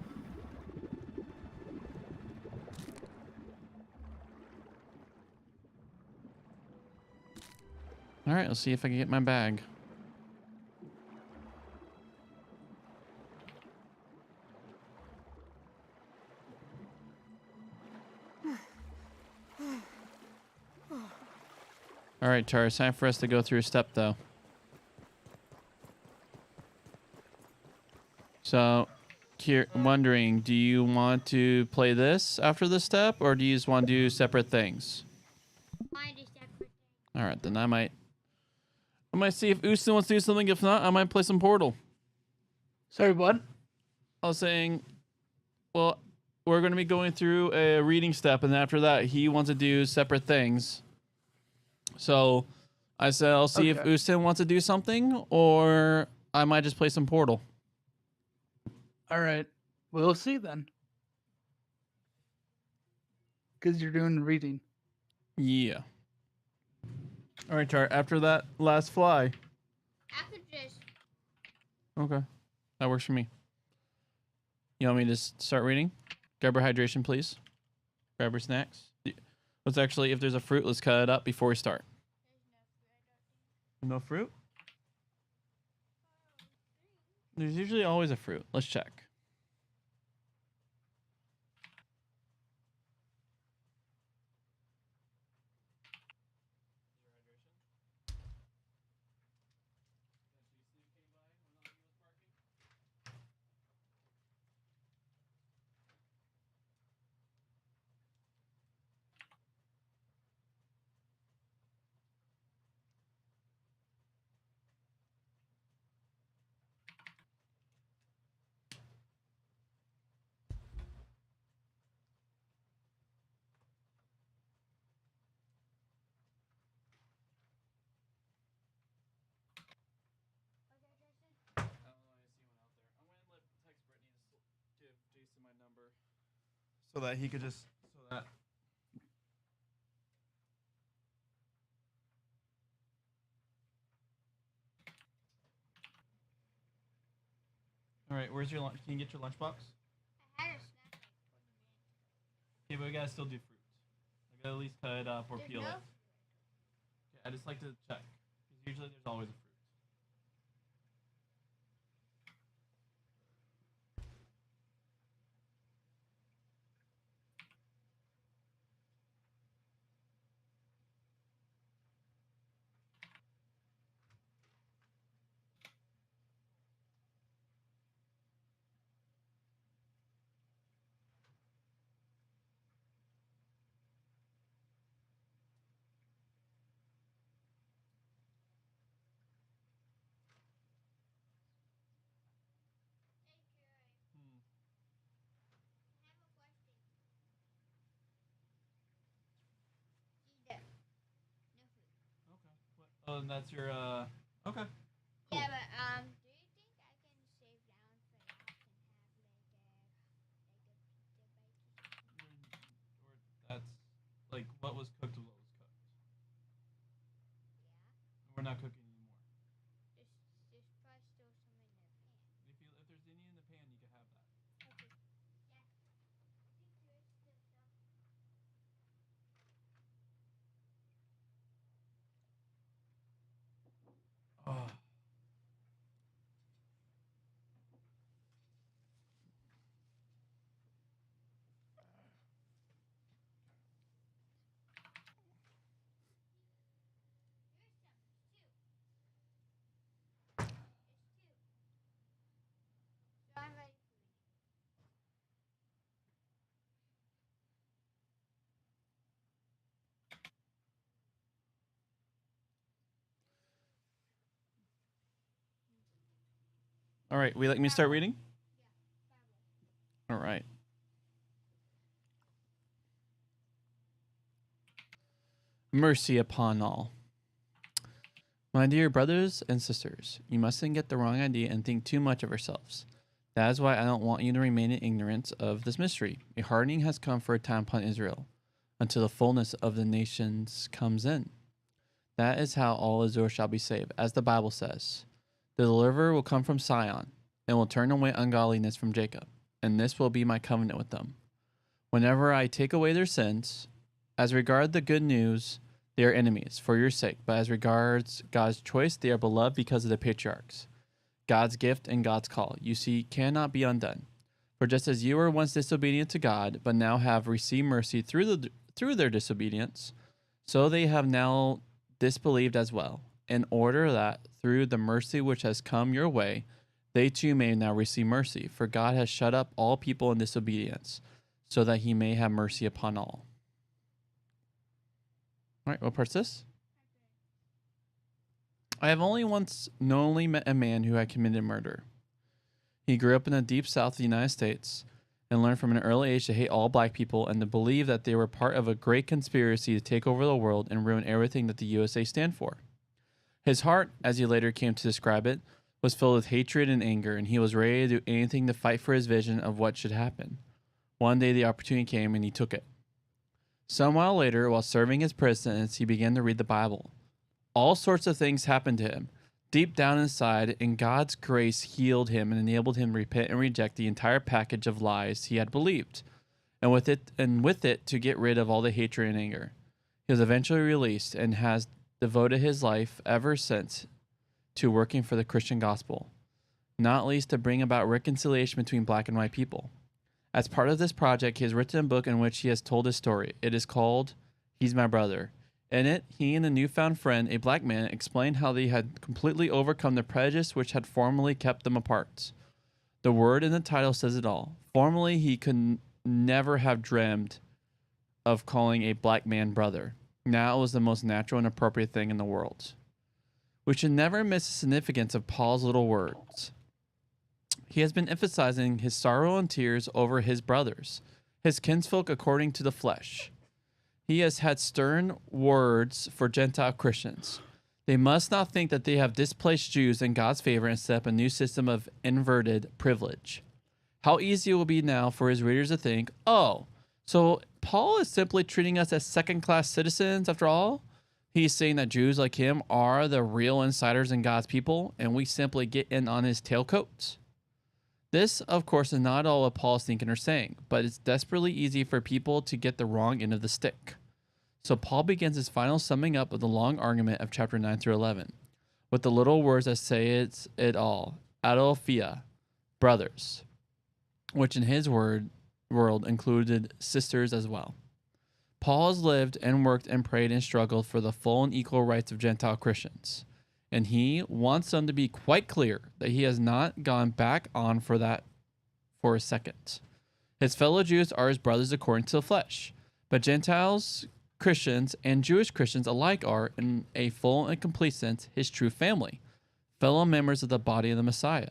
All right, let's see if I can get my bag. All right, Char, it's time for us to go through a step, though. So, here, wondering, do you want to play this after the step, or do you just want to do separate things? All right, then I might see if Houston wants to do something. If not, I might play some Portal. Sorry, what? I was saying, well, we're going to be going through a reading step, and after that, he wants to do separate things. So I said I'll see if Okay. Ustin wants to do something, or I might just play some Portal. All right. We'll see then. Because you're doing reading. Yeah. All right, Chart. After that last fly. I could just. Okay. That works for me. You want me to just start reading? Grab her hydration, please. Grab her snacks. Let's actually, if there's a fruit, let's cut it up before we start. No fruit? There's usually always a fruit. Let's check. So that he could just All right, where's your lunch? Can you get your lunchbox? I had a snack. Okay, but we gotta still do fruit. I gotta at least cut it up or There's peel no it. Okay, I just like to check. Because usually there's always a fruit. There. Oh, and that's your okay. Cool. Yeah, but do you think I can save down for that and have That's like what was cooked was what was cooked. We're not cooking anymore. there's probably still some in the pan. If there's any in the pan, you can have that. Okay. Yeah. Oh. So I'm ready. All right, we let me start reading? All right. Mercy upon all. My dear brothers and sisters, you mustn't get the wrong idea and think too much of yourselves. That is why I don't want you to remain in ignorance of this mystery. A hardening has come for a time upon Israel, until the fullness of the nations comes in. That is how all Israel shall be saved, as the Bible says. The deliverer will come from Sion, and will turn away ungodliness from Jacob, and this will be my covenant with them. Whenever I take away their sins, as regard the good news, they are enemies for your sake, but as regards God's choice, they are beloved because of the patriarchs. God's gift and God's call, you see, cannot be undone. For just as you were once disobedient to God, but now have received mercy through their disobedience, so they have now disbelieved as well, in order that through the mercy which has come your way, they too may now receive mercy. For God has shut up all people in disobedience, so that he may have mercy upon all. All right, what part's this? I have only once knowingly met a man who had committed murder. He grew up in the deep south of the United States and learned from an early age to hate all black people and to believe that they were part of a great conspiracy to take over the world and ruin everything that the USA stand for. His heart, as he later came to describe it, was filled with hatred and anger, and he was ready to do anything to fight for his vision of what should happen. One day the opportunity came and he took it. Some while later, while serving his prison sentence, he began to read the Bible. All sorts of things happened to him. Deep down inside, and God's grace healed him and enabled him to repent and reject the entire package of lies he had believed, and with it to get rid of all the hatred and anger. He was eventually released and has devoted his life ever since to working for the Christian gospel, not least to bring about reconciliation between black and white people. As part of this project, he has written a book in which he has told his story. It is called He's My Brother. In it, he and a newfound friend, a black man, explain how they had completely overcome the prejudice which had formerly kept them apart. The word in the title says it all. Formerly, he could never have dreamed of calling a black man brother. Now it was the most natural and appropriate thing in the world. We should never miss the significance of Paul's little words. He has been emphasizing his sorrow and tears over his brothers, his kinsfolk according to the flesh. He has had stern words for Gentile Christians. They must not think that they have displaced Jews in God's favor and set up a new system of inverted privilege. How easy it will be now for his readers to think, oh, so Paul is simply treating us as second-class citizens after all? He's saying that Jews like him are the real insiders in God's people, and we simply get in on his tailcoats? This, of course, is not all what Paul is thinking or saying, but it's desperately easy for people to get the wrong end of the stick. So Paul begins his final summing up of the long argument of chapter 9 through 11, with the little words that say it all, Adelphia, brothers, which in his world included sisters as well. Paul has lived and worked and prayed and struggled for the full and equal rights of Gentile Christians. And he wants them to be quite clear that he has not gone back on for that for a second. His fellow Jews are his brothers according to the flesh, but Gentiles, Christians, and Jewish Christians alike are, in a full and complete sense, his true family, fellow members of the body of the Messiah.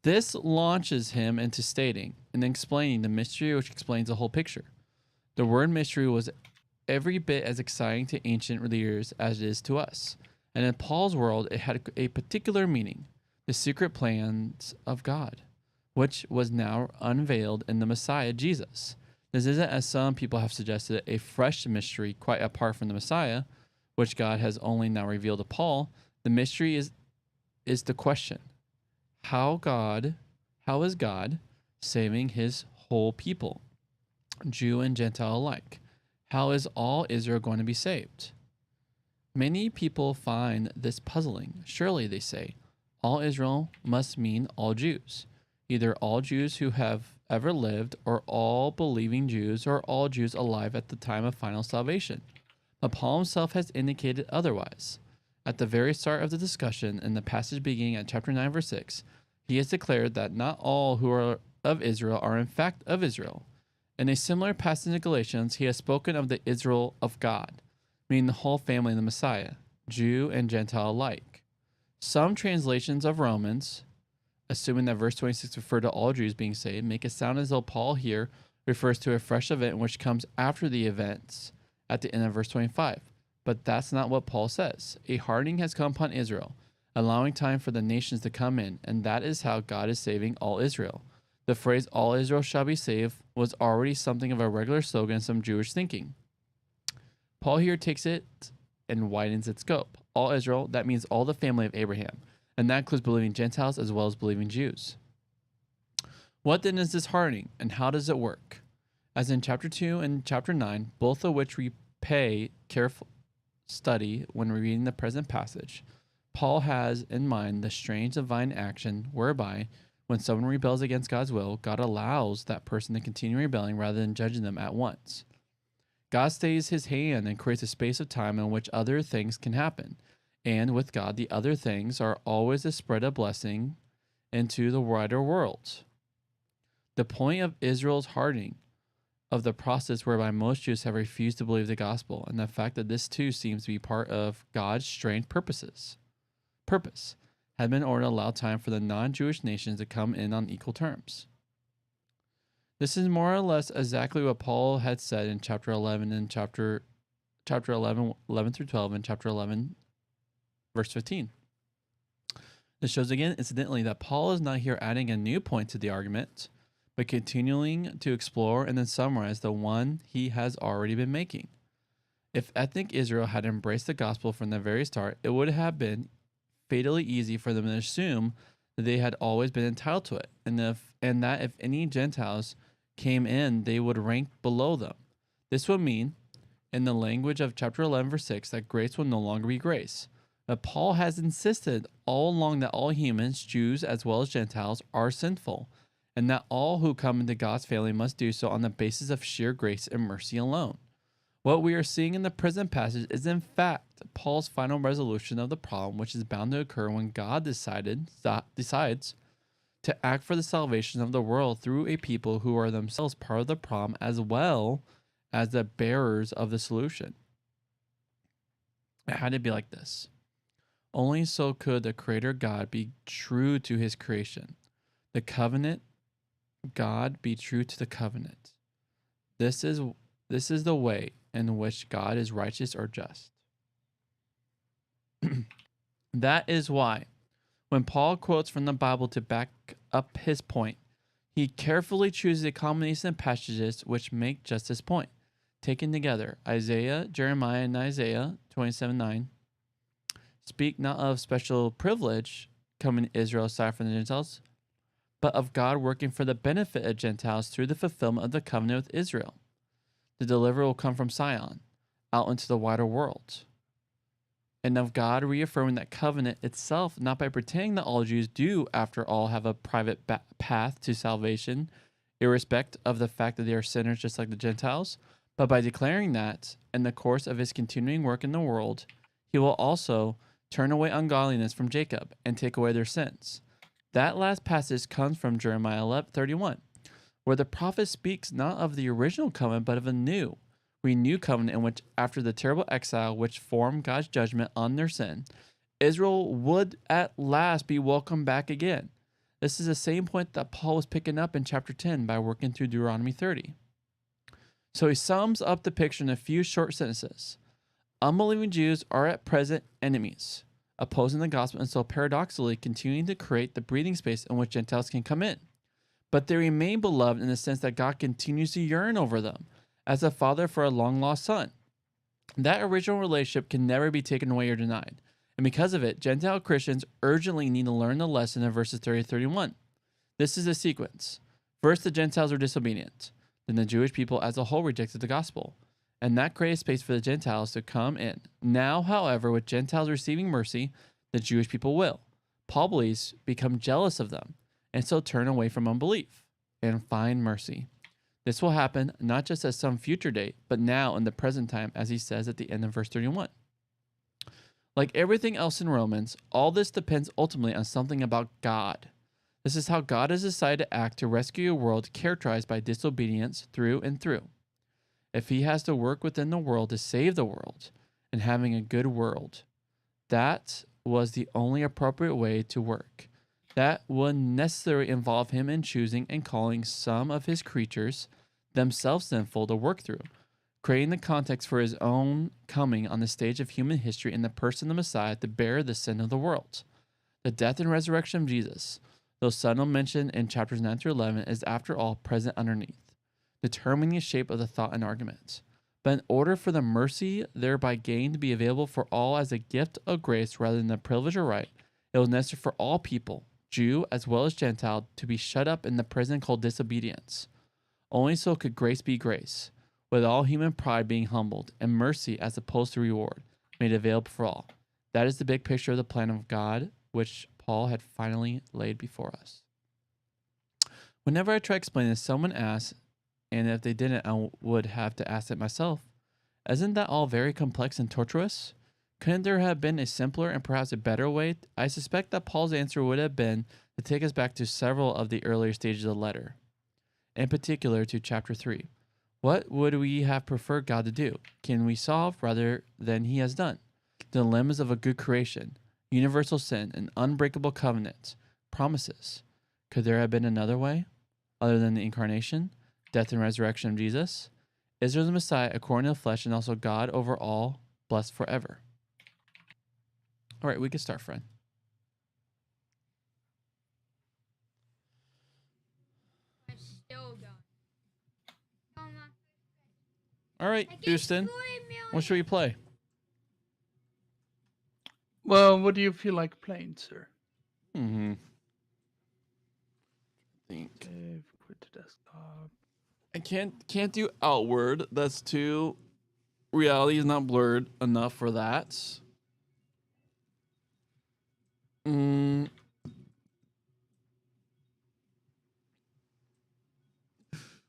This launches him into stating and explaining the mystery which explains the whole picture. The word mystery was every bit as exciting to ancient leaders as it is to us. And in Paul's world, it had a particular meaning, the secret plans of God, which was now unveiled in the Messiah, Jesus. This isn't, as some people have suggested, a fresh mystery quite apart from the Messiah, which God has only now revealed to Paul. The mystery is the question, how is God saving his whole people, Jew and Gentile alike? How is all Israel going to be saved? Many people find this puzzling. Surely, they say, all Israel must mean all Jews, either all Jews who have ever lived, or all believing Jews, or all Jews alive at the time of final salvation. But Paul himself has indicated otherwise. At the very start of the discussion, in the passage beginning at chapter 9, verse 6, he has declared that not all who are of Israel are in fact of Israel. In a similar passage in Galatians, he has spoken of the Israel of God, meaning the whole family of the Messiah, Jew and Gentile alike. Some translations of Romans, assuming that verse 26 referred to all Jews being saved, make it sound as though Paul here refers to a fresh event which comes after the events at the end of verse 25. But that's not what Paul says. A hardening has come upon Israel, allowing time for the nations to come in, and that is how God is saving all Israel. The phrase, all Israel shall be saved, was already something of a regular slogan in some Jewish thinking. Paul here takes it and widens its scope. All Israel, that means all the family of Abraham, and that includes believing Gentiles as well as believing Jews. What then is this hardening, and how does it work? As in chapter 2 and chapter 9, both of which we pay careful study when reading the present passage, Paul has in mind the strange divine action whereby, when someone rebels against God's will, God allows that person to continue rebelling rather than judging them at once. God stays his hand and creates a space of time in which other things can happen. And with God, the other things are always a spread of blessing into the wider world. The point of Israel's hardening, of the process whereby most Jews have refused to believe the gospel, and the fact that this too seems to be part of God's strange purpose, had been in order to allow time for the non-Jewish nations to come in on equal terms. This is more or less exactly what Paul had said in chapter 11 and chapter 11 through 12 and chapter 11 Verse 15. This shows again, incidentally, that Paul is not here adding a new point to the argument, but continuing to explore and then summarize the one he has already been making. If ethnic Israel had embraced the gospel from the very start, it would have been fatally easy for them to assume that they had always been entitled to it, and that if any Gentiles came in, they would rank below them. This would mean, in the language of chapter 11, verse 6, that grace will no longer be grace. But Paul has insisted all along that all humans, Jews as well as Gentiles, are sinful, and that all who come into God's family must do so on the basis of sheer grace and mercy alone. What we are seeing in the present passage is in fact Paul's final resolution of the problem, which is bound to occur when God decides to act for the salvation of the world through a people who are themselves part of the problem as well as the bearers of the solution. It had to be like this. Only so could the Creator God be true to his creation. The covenant God be true to the covenant. This is the way in which God is righteous or just. That is why, when Paul quotes from the Bible to back up his point, he carefully chooses a combination of passages which make just this point. Taken together, Isaiah, Jeremiah, and Isaiah 27:9 speak not of special privilege coming to Israel aside from the Gentiles, but of God working for the benefit of Gentiles through the fulfillment of the covenant with Israel. The deliverer will come from Zion, out into the wider world. And of God reaffirming that covenant itself, not by pretending that all Jews do, after all, have a private path to salvation, irrespective of the fact that they are sinners just like the Gentiles, but by declaring that, in the course of his continuing work in the world, he will also turn away ungodliness from Jacob and take away their sins. That last passage comes from Jeremiah 11:31, where the prophet speaks not of the original covenant, but of a new, renewed covenant in which, after the terrible exile which formed God's judgment on their sin, Israel would at last be welcomed back again. This is the same point that Paul was picking up in chapter 10 by working through Deuteronomy 30. So he sums up the picture in a few short sentences. Unbelieving Jews are at present enemies, opposing the gospel, and so paradoxically continuing to create the breathing space in which Gentiles can come in. But they remain beloved in the sense that God continues to yearn over them, as a father for a long-lost son. That original relationship can never be taken away or denied. And because of it, Gentile Christians urgently need to learn the lesson of verses 30 to 31. This is the sequence. First, the Gentiles were disobedient. Then the Jewish people as a whole rejected the gospel. And that created space for the Gentiles to come in. Now, however, with Gentiles receiving mercy, the Jewish people will, Paul believes, become jealous of them, and so turn away from unbelief and find mercy. This will happen not just at some future date, but now in the present time, as he says at the end of verse 31. Like everything else in Romans, all this depends ultimately on something about God. This is how God has decided to act to rescue a world characterized by disobedience through and through. If he has to work within the world to save the world and having a good world, that was the only appropriate way to work. That would necessarily involve him in choosing and calling some of his creatures, themselves sinful, to work through, creating the context for his own coming on the stage of human history in the person of the Messiah to bear the sin of the world. The death and resurrection of Jesus, though subtle mentioned in chapters 9 through 11, is after all present underneath, determining the shape of the thought and argument. But in order for the mercy thereby gained to be available for all as a gift of grace rather than a privilege or right, it was necessary for all people, Jew as well as Gentile, to be shut up in the prison called disobedience. Only so could grace be grace, with all human pride being humbled, and mercy as opposed to reward, made available for all. That is the big picture of the plan of God, which Paul had finally laid before us. Whenever I try to explain this, someone asks, and if they didn't, I would have to ask it myself, isn't that all very complex and tortuous? Couldn't there have been a simpler and perhaps a better way? I suspect that Paul's answer would have been to take us back to several of the earlier stages of the letter, in particular to chapter 3. What would we have preferred God to do? Can we solve rather than he has done? The dilemmas of a good creation, universal sin, an unbreakable covenant, promises. Could there have been another way, other than the incarnation, death and resurrection of Jesus? Israel the Messiah according to the flesh, and also God over all, blessed forever. All right, we can start, friend. I'm still going. Oh my. All right, I get Houston, 4 million. what should we play? Well, what do you feel like playing, sir? Mm-hmm. Think. Save, quit the desktop. I can't do Outward. That's too. Reality is not blurred enough for that.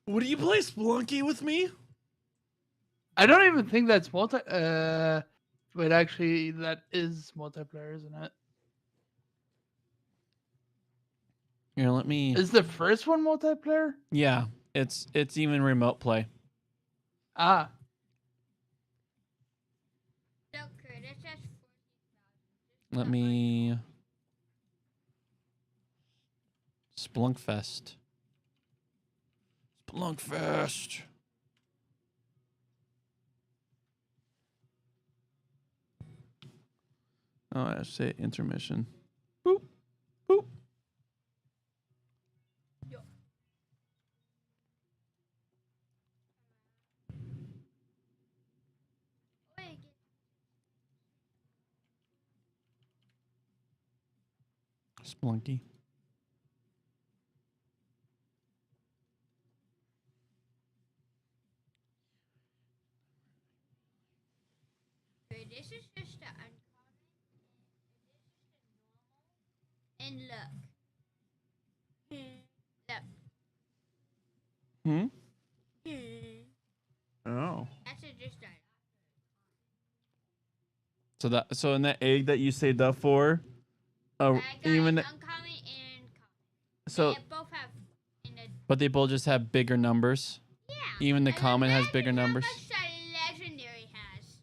Would you play Spelunky with me? I don't even think that's but actually that is multiplayer, isn't it? Here, let me. Is the first one multiplayer? Yeah, it's even remote play. Ah, So, Kurt, it's just 40,000. Let me. Splunkfest. Splunkfest. Oh, I say intermission. Boop. Boop. Wait, Splunky. Kurt, this is just the uncommon. This is the normal. And look. Look. Oh. That's just a. So in that egg that you saved up for, I got even an uncommon and common. so, They both have. In the, but they both just have bigger numbers. yeah. Even the And common has imagine bigger how numbers. much the legendary has.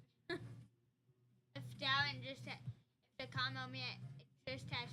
If that one just if the common man just has